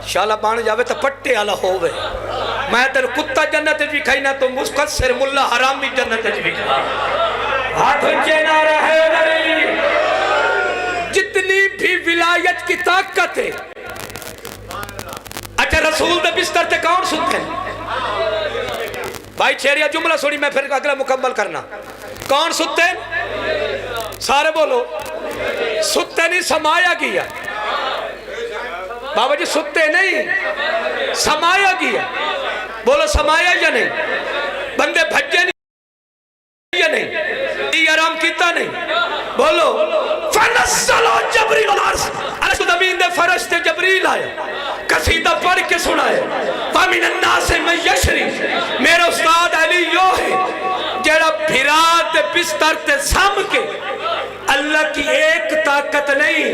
शाला बन जावे तो पट्टे वाला होवे। मैं तेरे कुत्ता जन्नत भी खाई ना तो मुस्कसर मुल्ला हरामी जन्नत भी खा। हाथ ऊंचे ना रहे जितनी भी विलायत की ताकत है। अच्छा रसूल दे बिस्तर ते कौन सुते भाई छेरिया जुमला सुनी मैं फिर अगला मुकम्मल करना। कौन सुते सारे बोलो सुते नहीं समाया गया बाबा जी सुते नहीं समाया गया। बोलो समाया या नहीं। बंदे भज्जे नहीं या नहीं आराम किता नहीं। बोलो फनस्सलो जबरील अर्श ज़मीन दे फरिश्ते जबरील आए कसीदा पढ़ के सुनाए फामिन अन्नास में यशरी मेरा उस्ताद अली यो है जेड़ा फिरात दे बिस्तर ते सम के अल्लाह की एक ताकत नहीं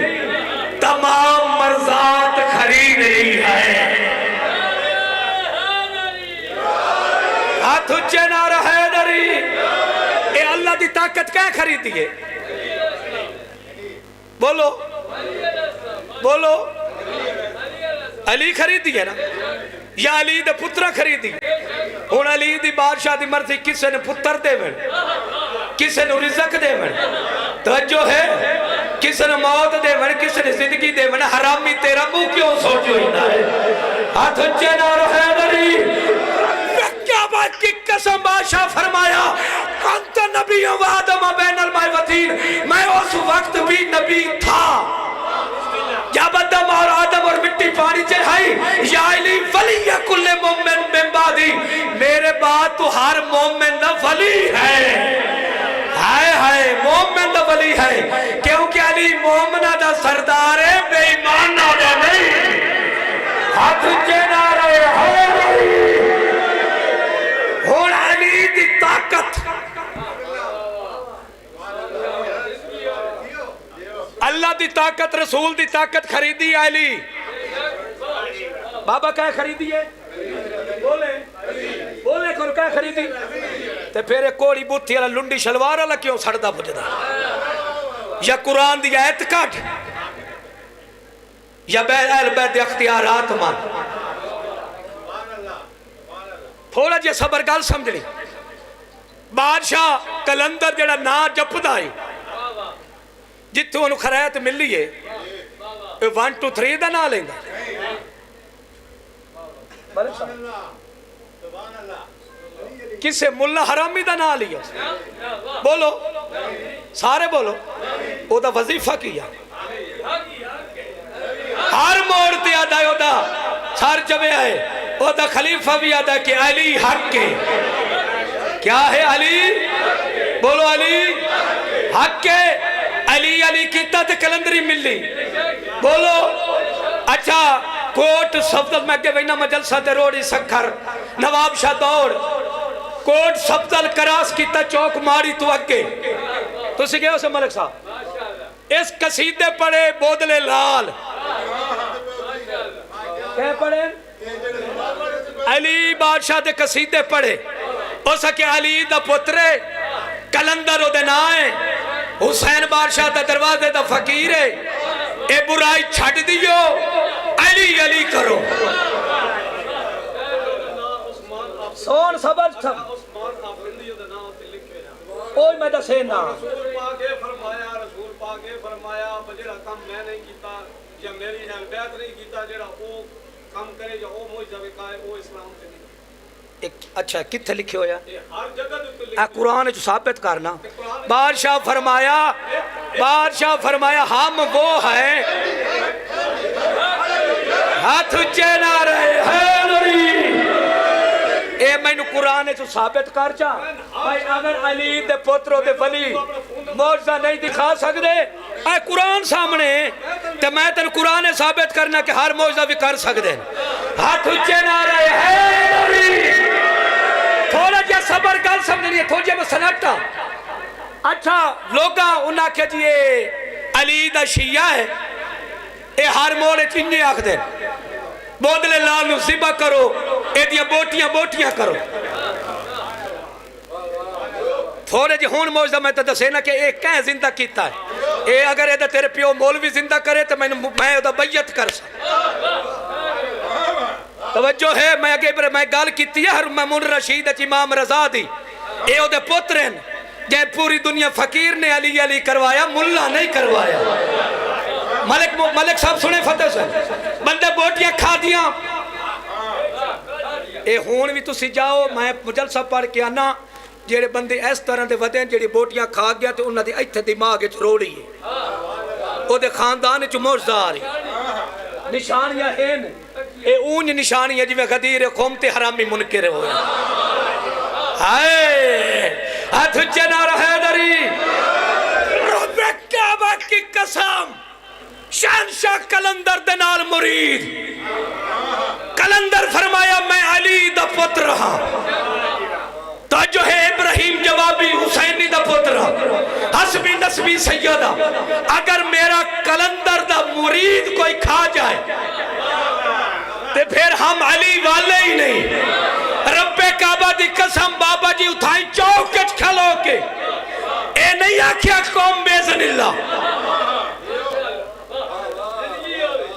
तमाम मर्जात खरीद रही है। हाथ ऊंचे ना रहे दरी ये अल्लाह की ताकत क्या खरीदी है। बोलो बोलो अली खरीदी है ना या अली दे पुत्र खरीदी। हुण अली दी बादशाह दी मर्जी किसे ने पुत्र देवन किसे ने रिज़्क देवन तवज्जो है किसे ने मौत देवन किसे ने जिंदगी देवन। हरामी तेरा मुंह क्यों सोचो ना है। हाथ ऊंचे ना रहे दरी क्या बात की कसम बादशाह फरमाया अंत नबी व आदम बैनल माय वतीन मैं उस वक्त भी नबी था जब आदम और आदम और मिट्टी पानी से हाई या अली वली या कुल्ले मोमिन मिन बादी मेरे बाद तो हर मोमिन दा वली है। हाय हाय मोमिन दा वली है क्योंकि अली मोमिना दा सरदार है बेईमाना दा नहीं। हाथ ऊंचे ना रहे हुण अली दी ताकत अल्लाह दी ताकत रसूल दी ताकत खरीदी अली। बाबा क्या खरीदी है बोले बोले को क्या खरीदी ते फिर कोड़ी बूथी वाला लुंडी शलवार वाला क्यों सड़दा पुजदा या कुरान दी आयत काट या बैल बैत अख्तियारात मान। थोड़ा जिहा सबर गल समझनी। बादशाह कलंदर जेड़ा ना जपदा है जिथों उन्हें खरायत मिली है 1 2 3 का ना लेंदा किसे मुल्ला हरामी का ना लिया। बोलो सारे बोलो ओदा वजीफा किया हर मोड़ ते आदा ओदा सर जमे है ओदा खलीफा भी आदा कि अली हक के क्या है अली बोलो अली हक के अली अली किता ते कलंदरी मिली। बोलो अच्छा कोट सफदल मैं के वैना मजलसा ते रोड़ी सखर नवाब शाह दौड़ कोट सफदल करास कीता चौक मारी तू अगे तुसी गए उस मलिक साहब इस कसीदे पढ़े बोदले लाल क्या पढ़े अली बादशाह दे कसीदे पढ़े हो सके अली दा पुत्र कलंदर ओदे नां है हुसैन बादशाह दा दरवाजे दा फकीर है ए बुराई छड़ दियो अली अली करो सोन सबर सब ओए मैं दसे ना रसूल पाक ने फरमाया बजेड़ा काम मैं नहीं कीता या मेरी बैत नहीं कीता जेड़ा ओ काम करे या ओ मुझ जावे काए ओ इस्लाम ते नहीं एक अच्छा किथे लिखे होया हर जगह ते लिखे कुरान च साबित करना बादशाह फरमाया हम वो है हाथ ऊंचे ना रहे हैदरी ए मैनू कुरान च साबित कर जा भाई अगर अली दे पुत्र दे वली मौजज़ा नहीं दिखा सकदे ए कुरान सामने ते मैं तेन कुरान साबित करना कि हर मौजज़ा भी कर सकदे हाथ ऊंचे ना रहे हैदरी थोड़ा जिहा सबर गल समझनी है थोड़ा जिहा सन्नाटा अच्छा लोग उन्हें आख्या जी अली दा शिया है ये हर मोड़ इंजे आखते बोदले लाल नू ज़िबा करो एदियां बोटियां बोटियां करो थोड़े जी हुण मौजज़ा मैं तो दसे ना कि ये कैं जिंदा किया है ये अगर ये तेरे प्यो मौलवी जिंदा करे तो मैं ओदा बैयत कर तवज्जो है मैं अगे मैं गल की है मामून रशीद इमाम रजा दी ये ओदे पुत्र हैं जै पूरी दुनिया फकीर ने अली अली करवाया मुल्ला नहीं करवाया मलिक साहब सुने फतेह से बंदे बोटियां खा दिया ए हुण भी तुसी जाओ मैं मुजलसा पढ़ के आना जेड़े बंदे इस तरह के वधे जेड़ी बोटियां खा गया तो उन्होंने इत्थे दिमाग च रोड़ी है ओदे खानदान च मौजज़ा आ रही निशानियां हैं ए ऊंज निशानियां जिवें गदीर कौम ते हरामी मुनकर होए हाय हाथ ऊंचे ना रहे दरी रब्बे काबा की कसम शहंशाह कलंदर दे नाल मुरीद कलंदर फरमाया मैं अली दा पुत्र हां तो जो है इब्राहिम जवाबी हुसैनी दा पुत्र हसबी नसबी सैयदा अगर मेरा कलंदर दा मुरीद कोई खा जाए ते फिर हम अली वाले ही नहीं रब्बे काबा दी कसम बाबा जी उठाई चौक च खलो के ए नहीं आख्या कौम बेज़निल्ला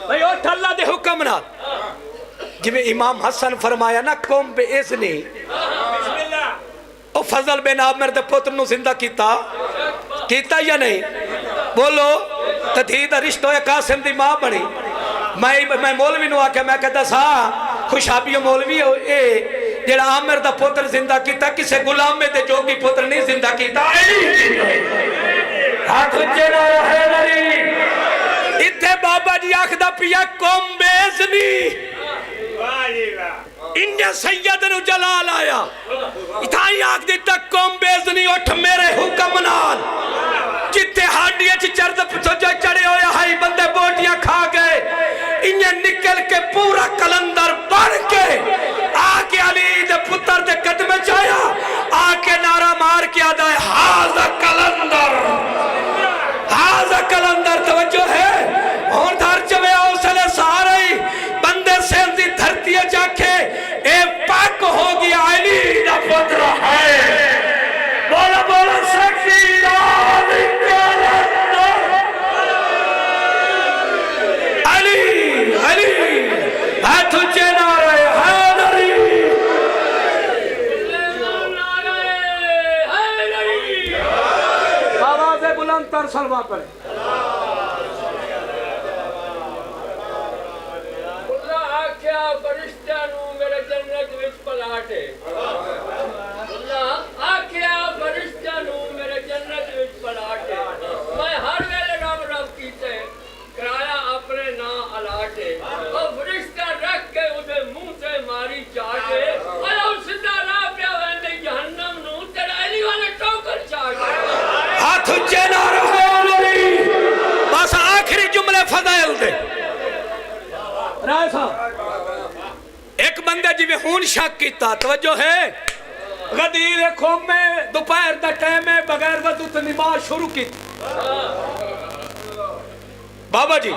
भाई ओ अल्लाह दे हुक्म नाल जिवें इमाम हसन फरमाया ना कौम बेइज़नी ओ फजल बिन आमिर दे पुत्र नु जिंदा कीता या नहीं बोलो ते धी दा रिश्ता होया कासिम दी मां बनी मैं मौलवी नु आख्या मैं कहता सा खुशाबी मौलवी ए जेड़ा आमिर दा पुत्र जिंदा कीता किसे गुलामे दे जोगी पुत्र नहीं जिंदा कीता हाथ ऊंचे ना रहे नरी इत्थे बाबा जी आखदा पिया कौम बेइज़नी इंजा सैयद नु जलाल आया इथाई आख दिता कौम बेइज़नी उठ मेरे हुक्म नाल जिथे हाडियां च चर्द चढ़े होया हाई बंदे बोटियां खा गए इन्हें निकल के पूरा कलंदर बढ़ के आके अली दे पुत्र दे कदम च आया आके नारा मार के आदा है हाज़ा कलंदर तवज्जो है और धर चवे हौसले सारे बंदे से दी धरती जाके ए पाक हो गया अली दा पुत्र है बोला बोला शक्ति अली हाथ ऊंचे ना रहे हैदरी आवाज़ बुलंद तर सलवा पड़े बस आखिरी जुमले फजाइल दे राय साहब जिवें हुण शक कीता तवज्जो है गदीर खोम में दोपहर दा टाइम है बगैर वजू तो नमाज शुरू की बाबा जी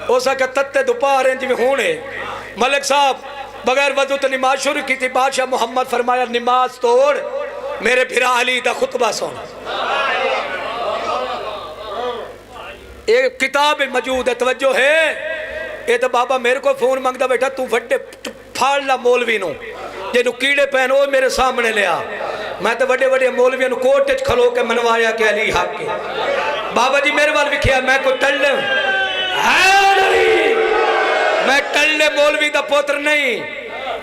हो सके तत्ते दोपहर हैं जिवें हुण है मलिक साहब बगैर वजू तो नमाज शुरू की थी बादशाह मोहम्मद फरमाया नमाज तोड़ मेरे फिरा अली दा खुतबा सुन एक किताब मौजूद है तवज्जो है ये तो बाबा मेरे को फोन मंगदा बैठा तू वड्डे फाड़ ला मौलवी नु जिन्हों कीड़े पैन वो मेरे सामने लिया मैं तो वड्डे वड्डे मौलवियों कोर्ट च खलो के मनवाया कि अली हक है बाबा जी मेरे वाल विखिया मैं कोई टल्ले मैं टल्ले मौलवी दा पुत्र नहीं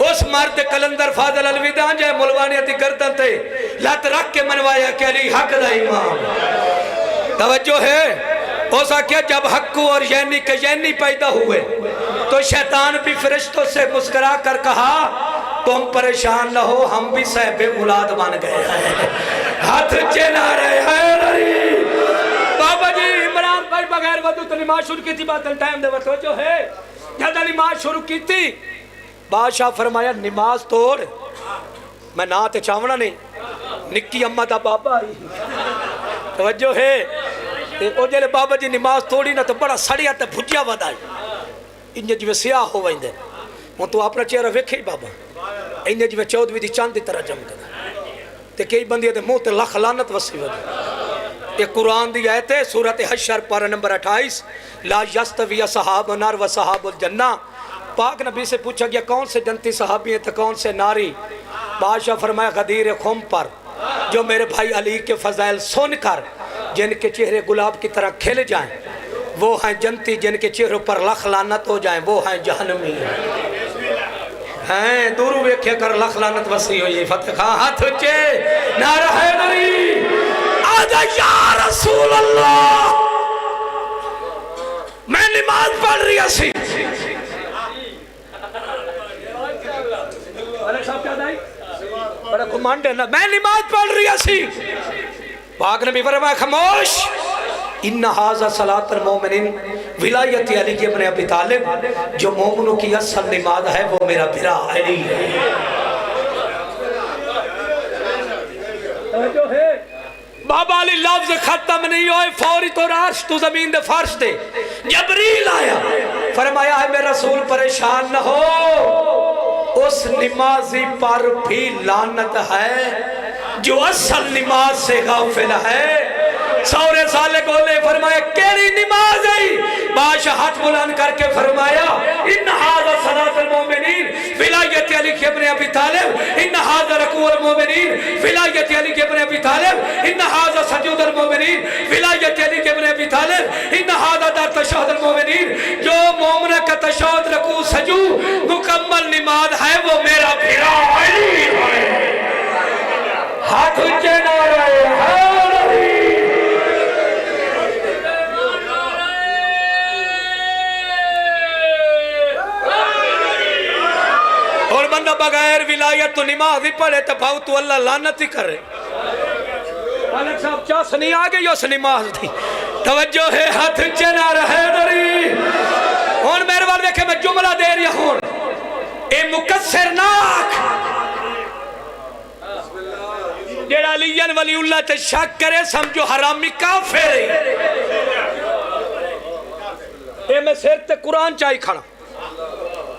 उस मर्द कलंदर फाजल अलविदा जय मुलवानिया दी गर्दन ते लत रख के मनवाया कि अली हक दा इमाम तवज्जो है हो सके जब हक्कू और यैनी के यैनी पैदा हुए तो शैतान भी फरिश्तों से मुस्कुरा कर कहा तुम परेशान न हो हम भी सहबे मुलाद बन गए हैं हाथ चेना रहे हैं बाबा जी इमरान भाई बगैर वजू तो नमाज शुरू की थी बात टाइम दे वतो जो है जब नमाज शुरू की थी बादशाह फरमाया नमाज तोड़ मैं ना ते चावना नहीं निक्की अम्मा दा बाबा आई तवज्जो है ओ जेले बाबा जी नमाज तोड़ी ना तो बड़ा सड़िया ते भुजिया वदा इंज जिवें सियाह हो वेंदे हूँ तू अपना चेहरा वेखे ही बाबा इंज जिवें चौधरी दी चांद की तरह चमकदा ते कई बंदियां दे मुंह ते लख लानत वसी वदी ये कुरान दी आयत है सूरत हशर पारा नंबर 28 ला यस्तवी असहाब नार व सहाबुल जन्ना पाक नबी से पूछा गया कौन से जन्नती सहाबी हैं तो कौन से नारी बादशाह फरमाया गदीर खुम पर जो मेरे भाई अली के फजाइल सुनकर जिनके चेहरे गुलाब की तरह खिल जाएं वो हैं जन्नती जिनके चेहरों पर लख लानत हो जाएं वो हैं जहन्नमी हैं दूर वेखे कर लख लानत वसी हुई फतेह खां हाथ ऊंचे नारा हैदरी आजा या रसूल अल्लाह मैं नमाज पढ़ रही सी बड़ा घुमांड है ना मैं नमाज पढ़ रही सी पाक नबी फरमाया खामोश इन्ना हाज़ा सलातुल मोमिनीन विलायत अली इब्न अबी तालिब जो मोमिनों की असल नमाज है वो मेरा फिरा अली है बाबा अली लफ्ज खत्म नहीं होए फौरी तो अर्श तू जमीन दे फर्श दे जबरील आया फरमाया है मेरा रसूल परेशान न हो उस नमाजी पर भी लानत है जो असल नमाज से गाफिल है सौरे साले बोले फरमाया केरी नमाज है बादशाह हाथ बुलंद करके फरमाया इन हाज़ा सलातुल मोमिनीन विलायत अली इब्न अबी तालिब इन हाज़ा रकूउल मोमिनीन विलायत अली इब्न अबी तालिब इन हाज़ा सजूदुल मोमिनीन विलायत अली इब्न अबी तालिब इन हाज़ा दर तशहुदुल मोमिनीन जो मोमिन का तशहुद रकू सजू मुकम्मल नमाज है वो मेरा फिरा अली है हाथ ऊंचे नारे और बंदा बगैर विलायत तो नमाज ही पढ़े तो भाव तू अल्लाह लानत ही करे मालिक साहब चास नहीं आ गई उस नमाज दी तवज्जो है हाथ ऊंचे ना रहे दरी हुन मेरे वाल देखे मैं जुमला दे रहा हूं ए मुकस्सिर नाक जेड़ा अलीयन वलीउल्लाह ते शक करे समझो हरामी काफिर है ए मैं सिर ते कुरान चाई खड़ा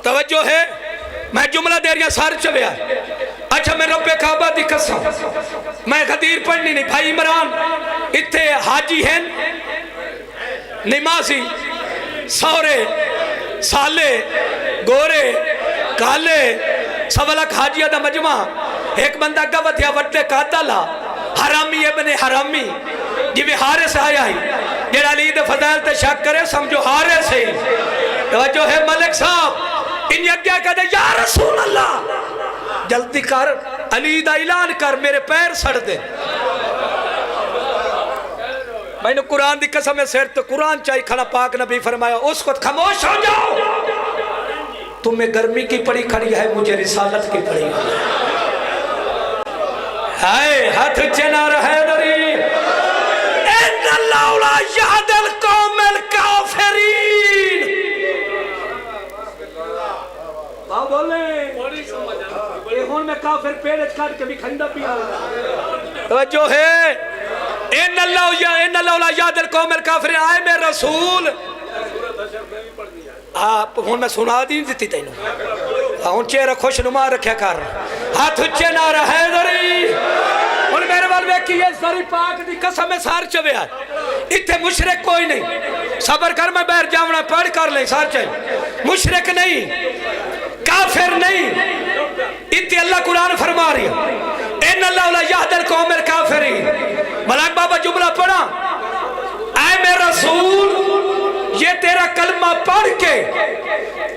तवज्जो है मैं जुमला दे रहा सार चलिया अच्छा मैं रब्बे काबा दी कसम मैं गदीर पढ़नी नहीं भाई इमरान इत्थे हाजी हैं नमाजी सौरे साले गोरे काले सवलक हाजिया दा मजमा एक बंदा अगा वधिया वड्डे कातला हरामी इब्ने हरामी जिवें हारिस आया है जेड़ा अली दे फज़ाइल ते शक करे समझो हारिस है तवज्जो है मलिक साहब इन अग्या कहते या रसूल अल्लाह जल्दी कर अली दा ऐलान कर मेरे पैर सड़ दे मैंने कुरान दी कसम सिर तो कुरान चाहिए खड़ा पाक नबी फरमाया उस वक्त खामोश हो जाओ तुम्हें गर्मी की पड़ी खड़ी है मुझे रिसालत की पड़ी हाय हाथ चना रहे दरी इन्नल्लाहु ला यहदिल कौमल काफिरीन बोले हुन मैं काफिर पेड़ काट के भी खंदा पिया जो है इन अल्लाह याद कौमल काफिर आए मेरे रसूल आप हुन मैं सुना दी दी तेन हुन चेहरा खुशनुमा रखा कर हाथ उच्चे ना रहे दरी हुन मेरे वाल वेखी ये सारी पाक दी कसम है सार चवेया इत्थे मुशरिक कोई नहीं सबर कर मैं बैठ जावना पढ़ कर ले सार च मुशरिक नहीं काफिर नहीं इत्ते अल्लाह कुरान फरमा रही है इन अल्लाह ला यहदल कौमल काफिरीन मलाक बाबा जुमला पढ़ा ऐ मेरे रसूल ये तेरा कलमा पढ़ के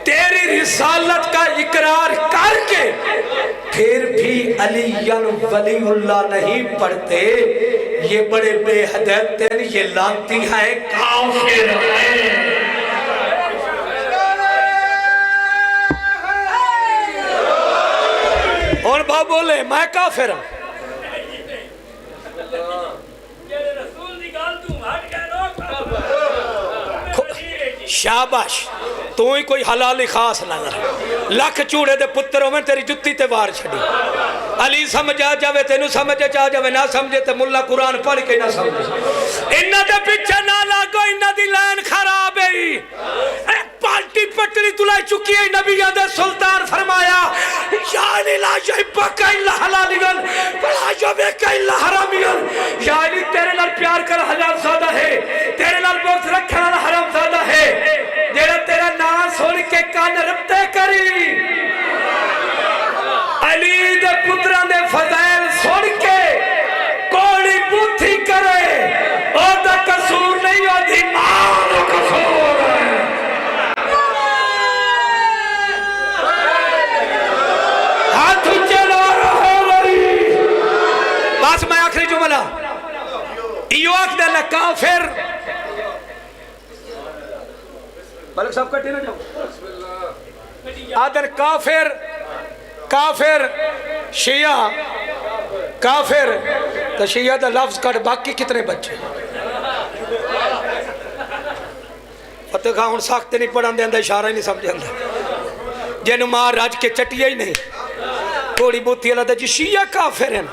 तेरी रिसालत का इकरार करके फिर भी अलीयन वलीउल्लाह नहीं पढ़ते ये बड़े बेहदत ये लानती हैं काफिर हैं और बाप बोले मैं काफिर हूं शाबाश तू ही कोई हलाली खास ना लख चूड़े दे पुत्र होवे तेरी जुत्ती ते वार छड़ी अली समझ आ जावे तेनू समझ आ जावे ना समझे ते मुल्ला कुरान पढ़ के ना समझे इन्ना दे पीछे ना लागो इन्ना दी लाइन खराब है एक पार्टी पटरी तुलाई चुकी है नबिया दे सुल्तान फरमाया या ला यबका इल्ला हलालिगन वला यबका इल्ला हरामिगन या अली तेरे नाल प्यार कर हजार ज़्यादा है तेरे नाल बोझ रखना हराम ज़्यादा है जेड़ा तेरा नाम सुन के कान रबते करी अली दे पुत्रां दे फज़ाइल सुन के कोड़ी बूथी करे ओदा कसूर नहीं ओदी मां दा कसूर है हाथ चला रहे लड़ी बस मैं आखिरी जुमला इयो आखदा ना काफिर मलिक साहब कटे ना जाओ आदर काफिर काफिर शिया काफिर तो शिया का लफ्ज कट बाकी कितने बच्चे फतेह खां हुन सख्त नहीं पढ़न देंदा इशारा ही नहीं समझ आंदा जिन्हों मार रज के चटिया ही नहीं थोड़ी बहुत अलग जी शिया काफिर हैं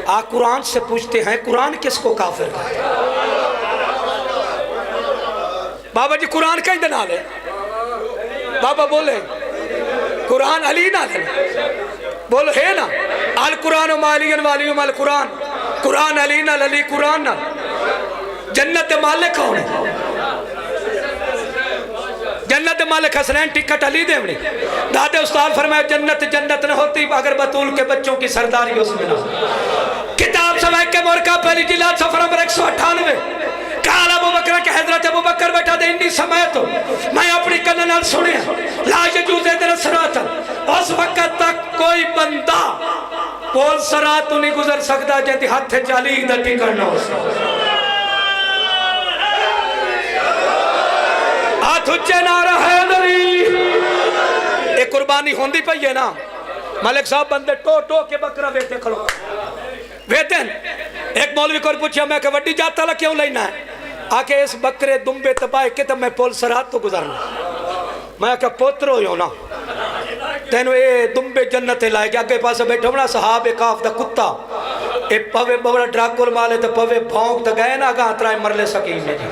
आ कुरान से पूछते हैं कुरान किसको काफिर कहता है बाबा जी कुरान कहीं नाल है बाबा बोले कुरान अली नाल है बोलो है ना अल कुरान मालियन वालियम अल कुरान कुरान अली नाल अली कुरान नाल जन्नत दे मालिक कौन है जन्नत दे मालिक हसनैन टिकट अली देवनी दादे उस्ताद फरमाया जन्नत जन्नत न होती अगर बतूल के बच्चों की सरदारी उसमें ना किताब समय के मोरका पहली जिलाद सफर नंबर 198 काला अबू बकर के हजरत अबू बकर बैठा दे इन्नी समय तो मैं अपनी कन्न नाल सुनिया ला यजूज़े दे सरात उस वक्त तक कोई बंदा पोल सरात तो नहीं गुजर सकता जिंदे हाथ चाली दा टिकट ना हो हाथ उच्चे ना रहे दरी एक कुर्बानी होंदी पई है ना मलिक साहब बंदे टो टो के बकरा वेते खड़ो वेतन एक मौलवी को पूछा मैं वड्डी जाता ला क्यों लेना है आके इस बकरे दुम्बे तबाह के तो मैं पुल सरात तो गुजरना मैं क्या पोत्र हो ना तेन ये दुम्बे जन्नत लाए के अगे पास बैठो ना सहाब काफ दा कुत्ता ए पवे बड़ा ड्राकुल माले तो पवे भौंक तो गए ना गा तराए मरले सकीन ने जी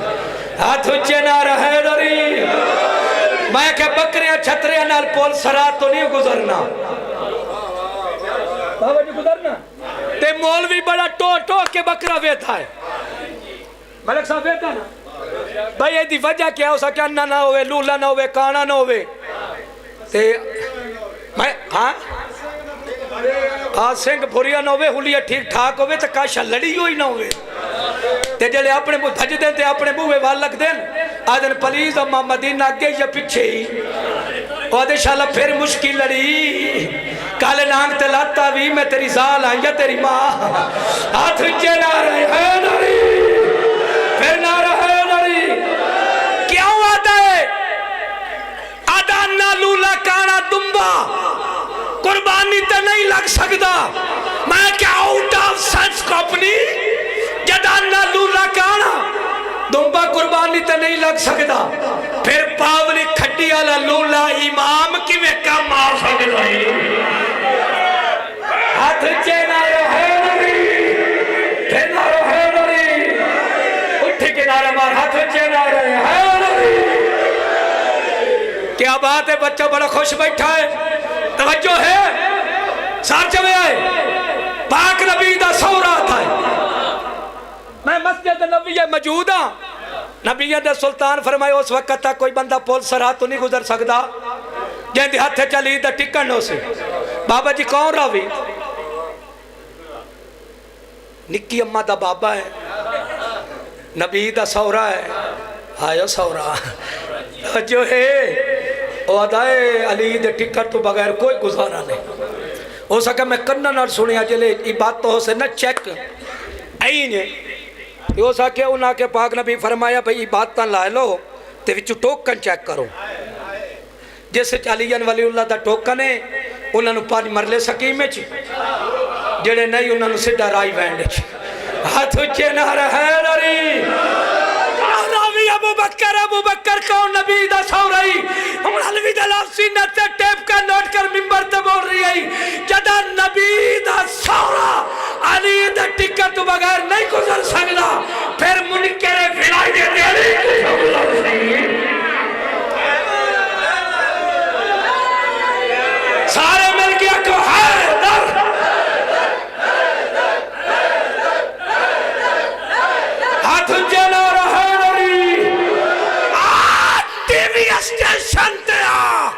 हाथ उच्चे ना रहे डरी मैं क्या बकरे छतरे नाल पुल सरात तो नहीं गुजरना बाबा जी गुजरना ते मौलवी बड़ा टो टो के बकरा वेता है मलिक साहब वेता ना भाई एदी वजह क्या हो सके अन्ना ना होवे लूला ना होवे काना ना होवे ते मैं हाँ सिंह फुरिया ना होवे हुलिया ठीक ठाक होवे ते काशा लड़ी होई ना होवे ते जेले अपने भज दें ते अपने बूहे वाल लग दें आदन पलीज अम्मा मदीना अगे या पीछे ही ओदे शाला फिर मुश्किल लड़ी काले नांग ते लाता भी मैं तेरी साल आई या तेरी माँ हाथ उच्चे ना रहे है नरी फिर ना रहे नरी क्यों आता है आदाना लूला काना दुम्बा कुर्बानी तो नहीं लग सकता मैं क्या आउट ऑफ सेंस कंपनी जदाना लूला काना दुम्बा कुर्बानी तो नहीं लग सकता फिर पावली खड्डी वाला लूला इमाम किवें काम आ सकता है क्या बात है, बच्चा बड़ा खुश बैठा है, तवज्जो है, सार चवे आए, पाक नबी दा सौरा था। मैं मस्जिद नबी मौजूद हाँ, नबी दे सुल्तान फरमाए उस वक्त तक कोई बंदा पुल सराह तो नहीं गुजर सकता जिंदे हथ चली दा टिकन उसे। बाबा जी कौन रावी? निक्की अम्मा दा बाबा है, नबी दा सौरा है। आयो सौरा जो है अदाए अली दे टिकट तो बगैर कोई गुजारा नहीं हो सका। मैं कन्ना नाल सुनिया जले ई बात तो से ना चेक आई ने हो सके उन्हें के पाक नबी फरमाया भाई बात ला लो ते विच टोकन चेक करो। जिस अलीयन वलीउल्लाह दा टोकन है उन्होंने 5 मरले सकीम च, जेड़े नहीं उन्होंने सीधा राई वैंड च। हाथ उच्चे ना रहे अबू बकर कौन नबी दा सौराई हम अलवी दा लफ्ज़ी नते टेप का नोट कर मिंबर ते बोल रही है जदा नबी दा सौरा अली दा टिकट तो बगैर नहीं गुजर सकदा फिर मुनकर विलायत अली सारे मिल के को हैदर हाथ जना रहे स्टेशन ते आ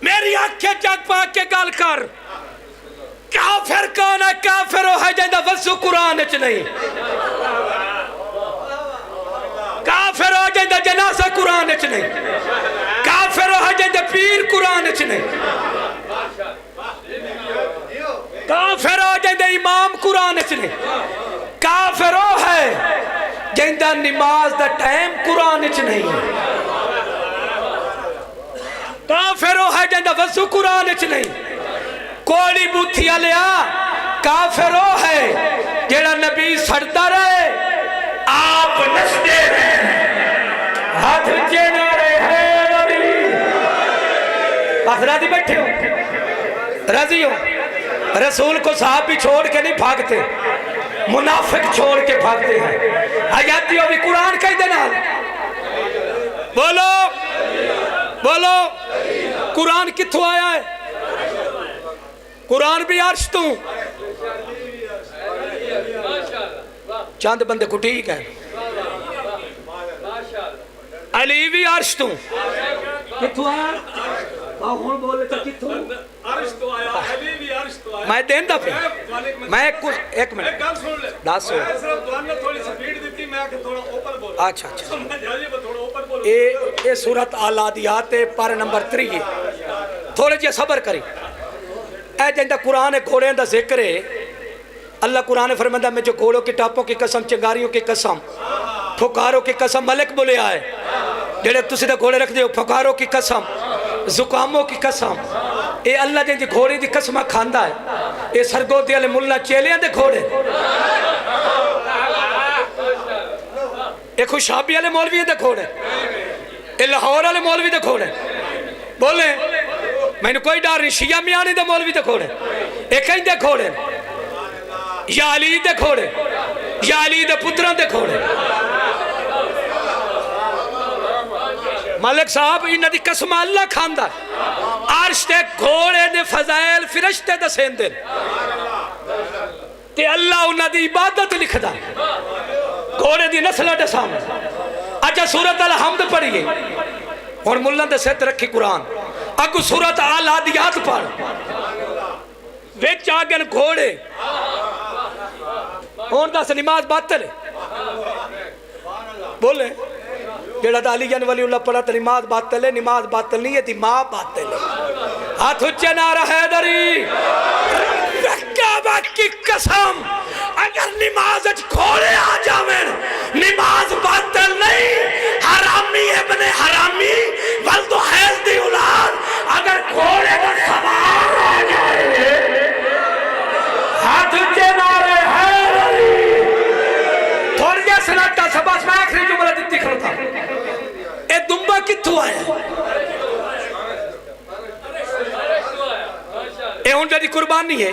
मेरी आंखें जग पा के गल कर। काफिर कौन है? काफिर है जिंदा वसु कुरान च नहीं, काफिर हो जिंदा जनाजा कुरान च नहीं, काफिर है जिंदा पीर कुरान च नहीं, काफिर हो जिंदा इमाम कुरान च नहीं, काफिर है जिंदा नमाज दा टाइम कुरान च नहीं, काफिर है जिंदा वज़ू कुरान च नहीं, कोड़ी बूथी लिया काफिर है जेड़ा नबी सड़ता रहे आप नसते रहे हाथ ऊंचे ना रहे नबी। बस राजी बैठे हो, राजी हो। रसूल को साहब भी छोड़ के नहीं भागते, मुनाफिक छोड़ के भागते हैं। आयातियों भी कुरान कह देना, बोलो बोलो कुरान कित्थों आया है? कुरान भी अर्श तू, चंद बंदे को ठीक है, अली भी अर्श तू कित्थों आया? बोले तो कित्थों मैं देंदा पे मैं कुछ एक मिनट दस अच्छा अच्छा ये सूरत आलादियात पर नंबर 3 थोड़े जे सबर करी ए जिंदा कुरान है घोड़े का जिक्र है। अल्लाह कुरान फरमाता मैं जो घोड़ों की टापों की कसम, चिंगारियों की कसम, फुकारों की कसम, मलिक बोले आए जेड़े तुसी दा घोड़े रखते हो, फुकारों की कसम, जुकामों की कसम, ये अल्लाह जी घोड़े की कसम खांदा है। ये सरगोदी वाले मुल्ला चेलियां दे घोड़े, ये खुशाबी वाले मौलवी दे घोड़े, ये लाहौर वाले मौलवी दे घोड़े। बोले मैंने कोई डर नहीं, शिया मियानी दे मौलवी दे घोड़े, ये कहीं दे घोड़े, या अली दे घोड़े, या अली दे पुत्रां दे घोड़े। मलिक साहब इन्हां दी कसम अल्लाह खांदा, अर्श ते घोड़े दे फजाइल फरिश्ते दसेंदे ते अल्लाह उन्हां दी इबादत लिखदा, घोड़े दी नस्ल दे सामने। अच्छा सूरत अल हमद पढ़िए हुण मुल्ला दे सिर रखी कुरान, अगू सूरत अल आदियात पढ़, विच आ गए घोड़े। हुण दस नमाज बातिल बोले जेड़ा अलीगंज वलीउल्लाह पढ़ा तो नमाज बातिल है, नमाज बातिल नहीं है, ती मां बातिल है। हाथ उच्चे नारा हैदरी की कसम अगर नमाज घोड़े आ जावे नमाज बातिल नहीं, हरामी इब्ने हरामी वल तो हैज दी औलाद अगर घोड़े पर सवार आ जाए। हाथ उच्चे नारे हैदरी थोड़ी देर सलाता सबस में आखिरी जुमला दित्ती खड़ता। ए दुम्बा कित्थों आया? ए हुण दी कुर्बानी है,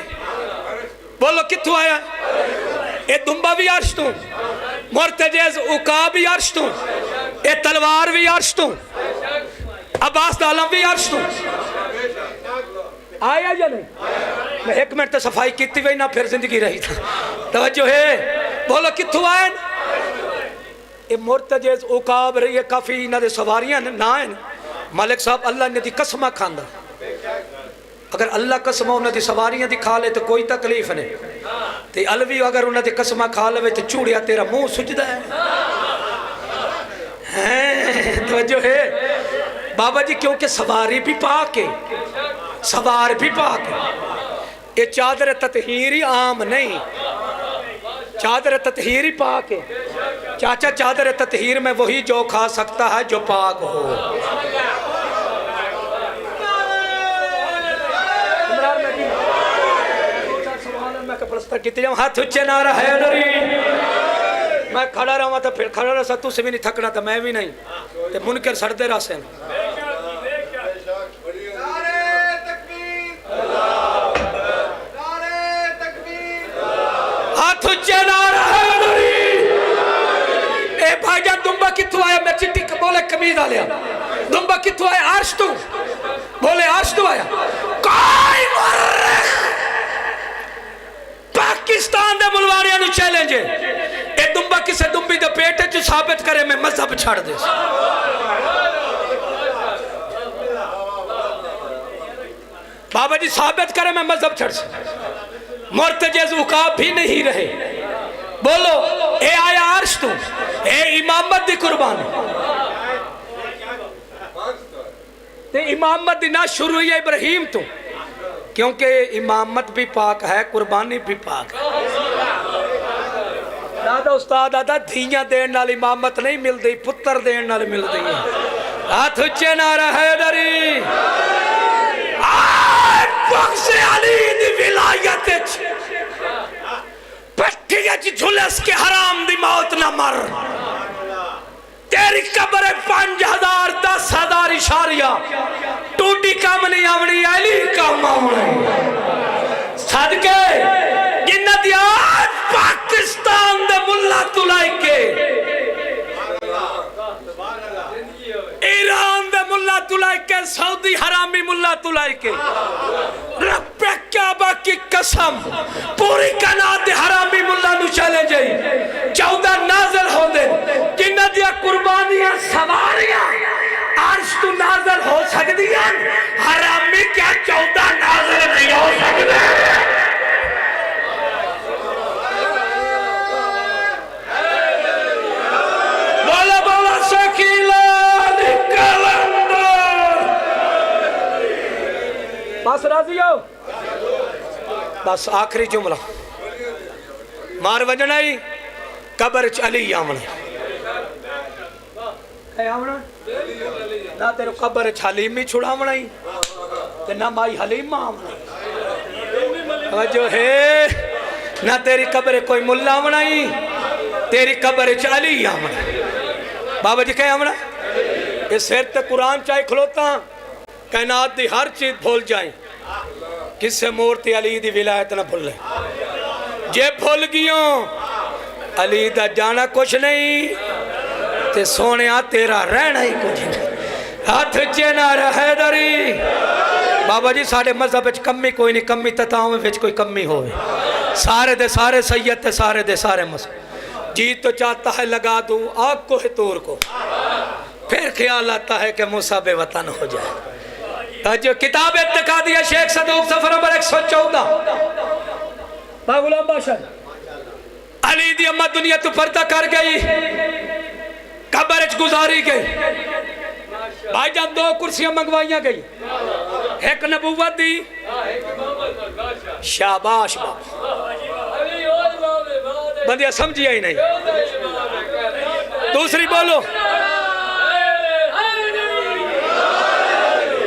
बोलो कित्थों आया? ए दुम्बा भी अर्श तू, मुर्तजेज उका भी अर्श तू, ए तलवार भी अर्श तू, अब्बास दा आलम भी अर्श तू आया या नहीं? मैं 1 मिनट तो सफाई की वही ना फिर जिंदगी रही था। तवज्जो है, बोलो कित्थों आए? ये मुर्तजेज उकाब रही है काफी इन्हां दे सवारियां ना है। मालिक साहब अल्लाह ने दी कसम खांदा, अगर अल्लाह कसम उन्हां दी सवारियां दी खा ले तो कोई तकलीफ नहीं, ते अलवी अगर उन्हां दी कसम खा ले तो चूड़िया तेरा मुंह सुजदा है। तवज्जो है बाबा जी, क्योंकि सवारी भी पाक है, सवार भी पाक है। ये चादर ततहीर ही आम नहीं, चादर ततहीर ही पाक है। चाचा चादर ततहीर में वही जो खा सकता है जो पाक हो। हाथ उच्चे ना रहे, मैं खड़ा रहा तो फिर खड़ा रहा, तुझसे भी नहीं थकना तो मैं भी नहीं, तो मुनकर सड़ते रासे। हाथ उच्चे ना रहे। ए भाईजान दुम्बा कित्थों आया? मैं चिट्ठी बोले कमीज आ लिया। दुम्बा कित्थों आया? अर्श तू बोले अर्श तू आया। पाकिस्तान दे मुलवानियां नु चैलेंज है, ए दुम्बा किसे दुम्बी दे पेट च साबित करे मैं मजहब छड़ दे। बाबा जी साबित करे मैं मजहब छड़ से। मुर्तजेज उकाब भी नहीं रहे। बोलो ए आया अर्श तू, ए इमामत दी कुर्बान, ते इमामत दी ना शुरू हुई इब्राहिम तू, क्योंकि इमामत भी पाक है, कुर्बानी भी पाक है। दादा उस्ताद दादा धीया देन नाल इमामत नहीं मिलती, पुत्र देन नाल मिलती है। हाथ उच्चे ना रहे दरी। अली दी विलायत पट्टिया झुलस के हराम दी मौत न मर। तेरी कब्र 5000 10,000 इशारिया टूटी कम नहीं आवनी, अली कम आवनी। सदके जिन्नत याद पाकिस्तान दे मुल्ला तुलाई के, ईरान दे मुल्ला तुलाई के, सऊदी हरामी मुल्ला तुलाई के, रब्बे काबा की कसम पूरी कायनात दे हरामी मुल्ला नु चैलेंज है। 14 नाज़िल होंदे जिन्हां दी कुर्बानियां सवारियां अर्श तू नाज़िल हो सकदियां, हरामी क्या 14 नाज़िल नहीं हो सकदे। बोलो बोलो शकीला निकल अंदर। बस राजी हो? बस आखिरी जुमला मार वजना ही कब्र च अली आमना ना, तेरे कब्र च हलीमी छुड़ावना ही ते ना माई हलीमा आमना जो है, ना तेरी कब्र कोई मुल्ला आमना ही, तेरी कब्र च अली आमना। बाबा जी कह आमना ये सिर ते कुरान चाहे खलोता कायनात दी हर चीज भूल जाए, किसे मूर्ति अली दी विलायत ना भूले। जे भूल गियो अली दा जाना कुछ नहीं, ते सोने तेरा रहना ही कुछ नहीं। हाथ चे ना रहे दरी। बाबा जी साढ़े मजहब विच कमी कोई नहीं, कमी तताओं विच कोई कमी हो, सारे दे सारे सैयद ते सारे दे सारे मसहब। जी तो चाहता है लगा दूं आग को है तूर को, फिर ख्याल आता है कि मूसा बेवतन हो जाए। जो किताब इत्तिका दिया शेख सदूक सफर नंबर 114 गुलाम बादशाह अली दी अम्मा दुनिया तो पर्दा कर गई, कब्र च गुजारी गई। भाईजान 2 कुर्सियां मंगवाइया गई, एक नबूवत दी, शाबाश बाबा बंदिया समझिया ही नहीं। दूसरी बोलो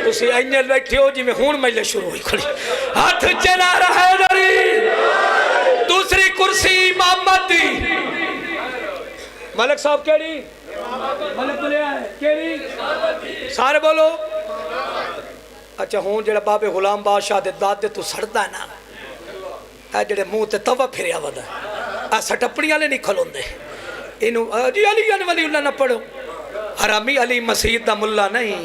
तुसी इंजन बैठे हो जिवें हुण मैले शुरू हुई खड़ी, हाथ चला रहा है दरी। दूसरी कुर्सी इमामत दी, मलिक साहब केड़ी मलिक बोलिया है केड़ी सारे बोलो। अच्छा हुण जेड़ा बाबे गुलाम बादशाह दे दादे तू सड़दा ना, ए जेड़े मुंह ते तवा फिरिया वदा आ सटपड़ी वाले नहीं खलोंदे, इनू जी अली वली ना पढ़ो, हरामी अली मसीद दा मुल्ला नहीं।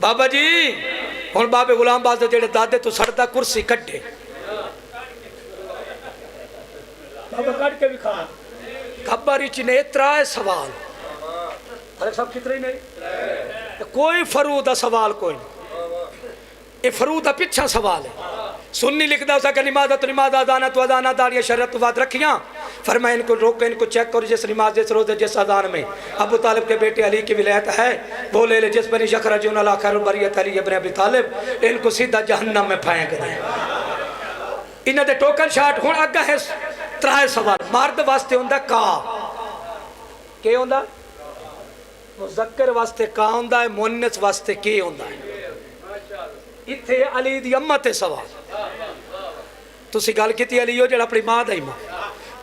बाबा जी हुण बाबे गुलाम बास दे जेड़े दादे तो सड़दा कुर्सी कट्टे बाबा कट के भी खा खबर च ने त्राए सवाल अरे सब कितने नहीं कोई फरू दा सवाल कोई ये फरू दा पिछा सवाल है सुन्नी लिखदा उसा नमाज तो नमाज अदाना तो अदाना दाड़िया शरत तो बात रखियां फरमा इनको रोक इनको चेक करो जिस नमाज जिस रोजे जिस अदान में अबू तालिब के बेटे अली की विलायत है वो ले ले जिस बनी यखरजून अला खैरुल बरियत अली इब्न अबी तालिब इनको सीधा जहन्नम में फेंक दे इन्हां दे टोकन शाट हुण अग्गा है त्राए सवाल मर्द वास्ते हुंदा का के हुंदा मुज़क्कर वास्ते का हुंदा है मुअन्नस वास्ते के हुंदा है इत्थे अली दी अम्मा ते सवाल तुसी गल कीती अली हो जेड़ा अपनी मां दा इमाम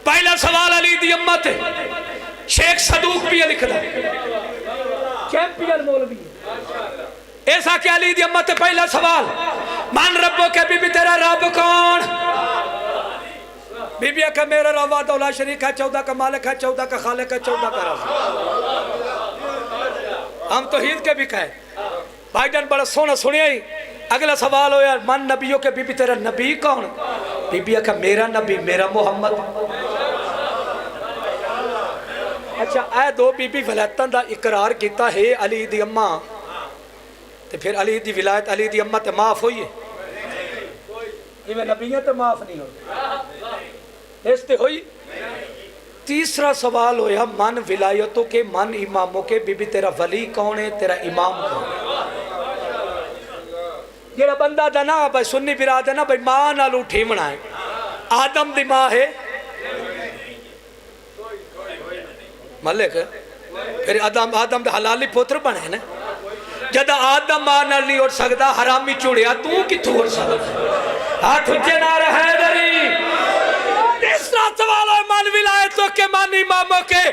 पहला सवाल अली दी अम्मा ते शेख सदूक भी लिखदा चैंपियन मौलवी ऐसा क्या अली दी अम्मा ते पहला सवाल मान रब्बो के बीबी तेरा रब कौन बीबी का मेरा रब वाहदहु ला शरीक है 14 का मालिक है 14 का खालिक है 14 का रब हम तो हीद के भी कहे भाईजान बड़ा सोना सुनिया ही अगला सवाल हो यार मन नबियों के बीबी तेरा नबी कौन बीबी का मेरा नबी मेरा मोहम्मद अच्छा ए दो बीबी वलायतन दा इकरार किया है अली दी अम्मा ते फिर अली दी विलायत अली दी अम्मा ते माफ हुई है इवें नबियां ते माफ नहीं हो इस ते हुई तीसरा सवाल होया मन विलायतों के मन इमामों के बीबी तेरा वली कौन है तेरा इमाम कौन जेड़ा बंदा दा ना भाई सुन्नी बिराद है ना भाई मां नाल उठी बनाए आदम दी मां है मलिक फिर आदम आदम दा हलाली पुत्र बने ना जद आदम मां नाल नहीं उठ सकदा हरामी चुड़िया तू किथों उठ सकदा हाथ उच्चे ना रहे दरी तीसरा सवाल है मन विलायतों के मन इमामों के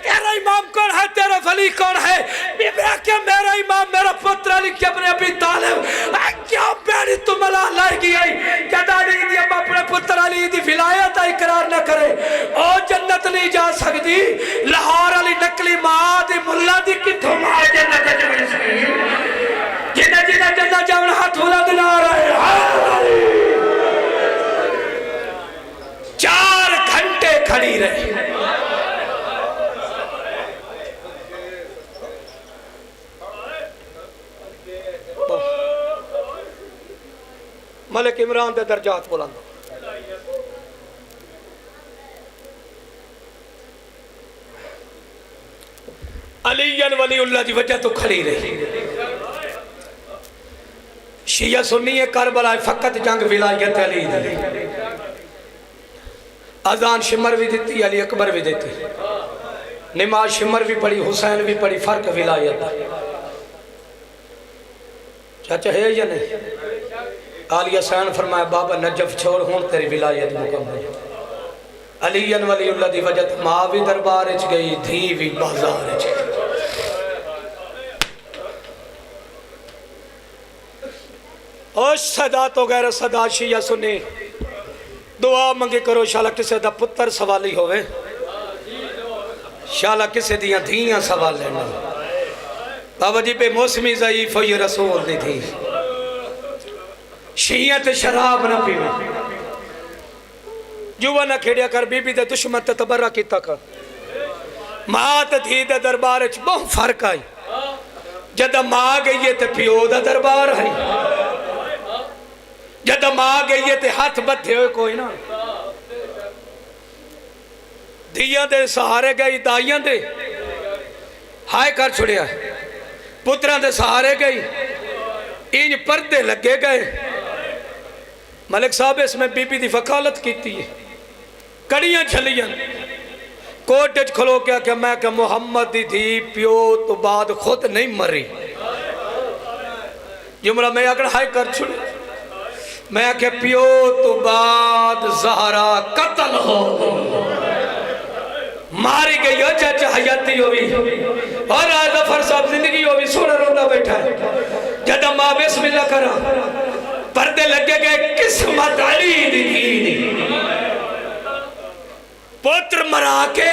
तेरा इमाम कौन है तेरा वली कौन है बीबी के मेरा इमाम मेरा पुत्र अली इब्न अबी तालिब क्या बेड़ी तुम अल्लाह लाएगी आई क्या दादी दी अम्मा अपने पुत्र अली दी विलायत का इकरार न करे ओ जन्नत नहीं जा सकती लाहौर वाली नकली मां दी मुल्ला दी किथों मां जन्नत च मिल सकती जिन्ना जिन्ना जन्नत जावन हाथ बुलंद ना रहे 4 घंटे खड़ी रही मलिक इमरान दे दर्जात बुलंद अलीयन वलीउल्लाह की वजह तो खड़ी रही शिया सुन्नी है करबला फकत जंग विलायत अली दी अजान शिमर भी दी अली अकबर भी देती नमाज शिमर भी पढ़ी हुसैन भी पढ़ी फर्क विलायत चाचा है या नहीं आलिया सैन फरमाया बाबा नजफ छोड़ हूं तेरी विलायत मुकम्मल अलीयन वलीउल्लाह दी वजह मां भी दरबार च गई धी भी बाजार च और सदा तो गैर सदा शिया सुनी दुआ मंगे करो शाला किसी दा पुत्र सवाली होवे शाला किसी दियां धीयां सवाल लेना बाबा जी बेमौसमी ज़ईफ हो ये रसूल दी थी शिया ते शराब ना पीवे जुआ ना खेड़िया कर बीबी दे दुश्मन ते तबर्रा कीता कर मां ते धी दे दरबार च बहुत फर्क आई जद मां गई है ते प्यो दा दरबार है जद मां गई है ते हाथ बथे हुए कोई ना दिया दे सहारे गई दाइयां दे हाय कर छुड़िया पुत्रा दे सहारे गई इंज पर्दे लगे गए मलिक साहब इसमें बीबी दी वकालत की है कड़ियां छलियां कोट च खलो के आख्या मैं क्या मुहम्मद दी धी प्यो तो बाद खुद नहीं मरी जुमला मैं अगर हाय कर छुड़े मैं आख्या प्यो तो बाद ज़हरा कत्ल हो मारी गई हो चाचा हयाती हो भी और जफर साहब जिंदगी हो भी सोना रोंदा बैठा है जद मां बिस्मिल्लाह करा पर्दे लगे गए किस्मत अली दी पुत्र मरा के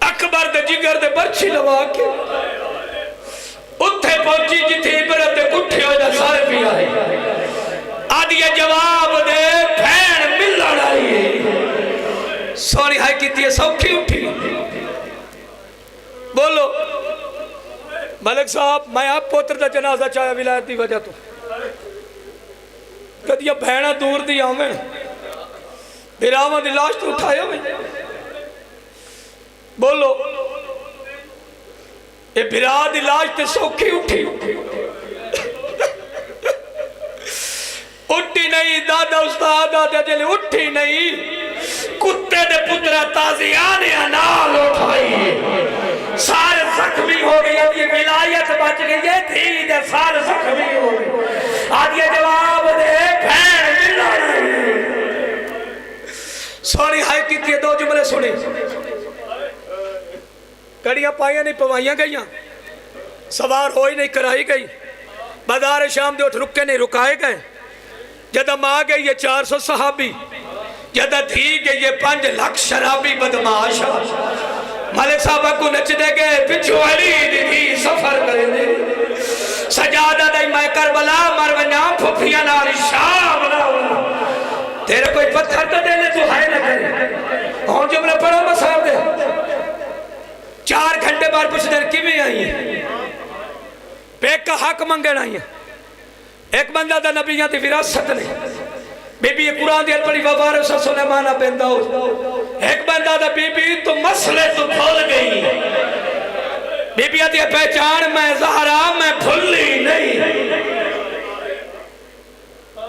अकबर दे जिगर दे बरछी लवा के उत्थे पहुंची जिथे इबरत उठे ओदा सर पिया है आदिया जवाब दे भैन मिलन आई है सोनी हाई की सौखी उठी बोलो मलिक साहब मैं आप पुत्र का जनाजा चाया विलायत की वजह तो कदिया भैन दूर दी आवे बिरावां दी लाश तो उठाए हो बोलो ये बिरा दी लाश ते सौखी उठी उठी नहीं दादा उस्ताद दादा जले उठी नहीं कुत्ते दे पुत्रा ताजिया ने नाल उठाई सारे जख्मी हो गए अब ये विलायत बच गई है थी दे सारे जख्मी हो गए आज ये जवाब दे भैन मिलन सोनी हाई की दो जुमले सुने कड़ियां पाइया नहीं पवाइया गई सवार हो ही नहीं कराई गई बाजार शाम दे उठ रुके नहीं रुकाए गए जदा मां गई ये 400 सहाबी जदा थी गई ये 5 लाख शराबी बदमाश मलिक साहब को नचदे गए पिछू अली दी सफर करे सजादा दई मैं करबला मर वना फुफिया नाल शाम तेरे कोई पत्थर तो दे ले तू है ना करे हुन जुमले पढ़ो मसाहब दे 4 घंटे बाद पूछते किवें आई है पेक का हक मंगण आई है एक बंदा दा नबियां दी विरासत ने बीबी कुरान दी पढ़ी वबार सुलेमान बिन दाऊद एक बंदा दा बीबी तो मसले तो भूल गई बीबी दी पहचान मैं ज़हरा मैं भूली नहीं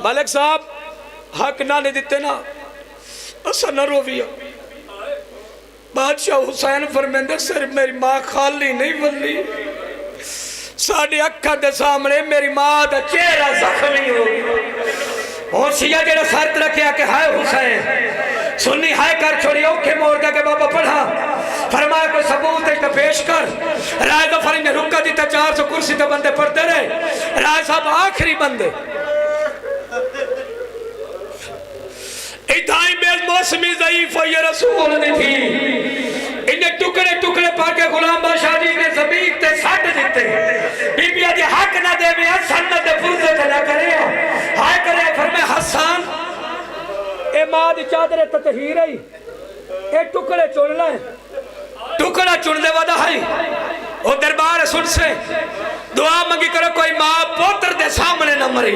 मलिक साहब हक ना नहीं दिते ना असा न रोविया बादशाह हुसैन फरमांदे सिर मेरी मां खाली नहीं वल्ली साडी अखां दे सामने मेरी मां दा चेहरा जख्मी हो गया होशिया जेड़ा शर्त रखया कि हाय हुसैन सुन्नी हाय कर छोड़ी औखे मोड़ के बाबा पढ़ा फरमाया कोई सबूत है तो पेश कर राय तो फरी ने रुका दी 400 कुर्सी तो बंदे पढ़ते रहे राय साहब आखिरी बंदे इधाई बेल मौसमी ज़ईफ ये रसूल ने थी इन्हें टुकड़े टुकड़े पाके गुलाम बादशाह जी ने ज़मीन ते सट दिते बीबिया दी हक ना देवे सन्नत दे फुर्जे ते ना करे हाय करे फरमाए हसन ए मां दी चादर ततहीर है ए टुकड़े चुन ले टुकड़ा चुन दे वादा है ओ दरबार सुन से दुआ मंगी करो कोई मां पुत्र दे सामने न मरे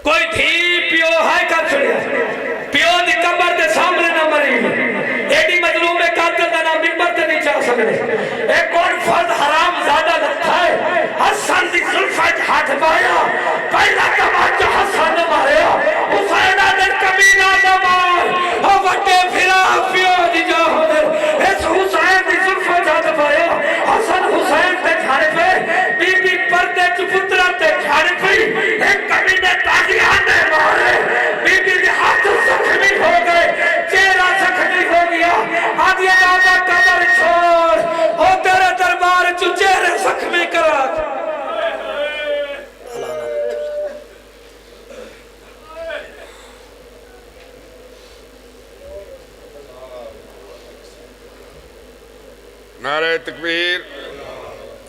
कोई थी पियो है कर छड़िया पियो दी कब्र दे सामने ना मरी एडी मजलूम में कातिल दा नाम मिंबर ते नहीं जा सकदे एक और फर्ज हराम ज्यादा रखा है हसन दी जुल्फा हाथ पाया पहला तमाचा हसन ने मारया हुसैन दे कमीना दा मार ओ वटे फिरा पियो दी जा होदर इस हुसैन दी जुल्फा हाथ पाया हसन हुसैन ते झाड़े पे बीबी पर्दे च पुत्रा ते झाड़े पे एक कमीने ताजियाने मारे बीबी के हाथ जख्मी हो गए चेहरा जख्मी हो गया आदि बाबा कब्र छोड़ ओ तेरे दरबार च चेहरे जख्मी करा नारे तकबीर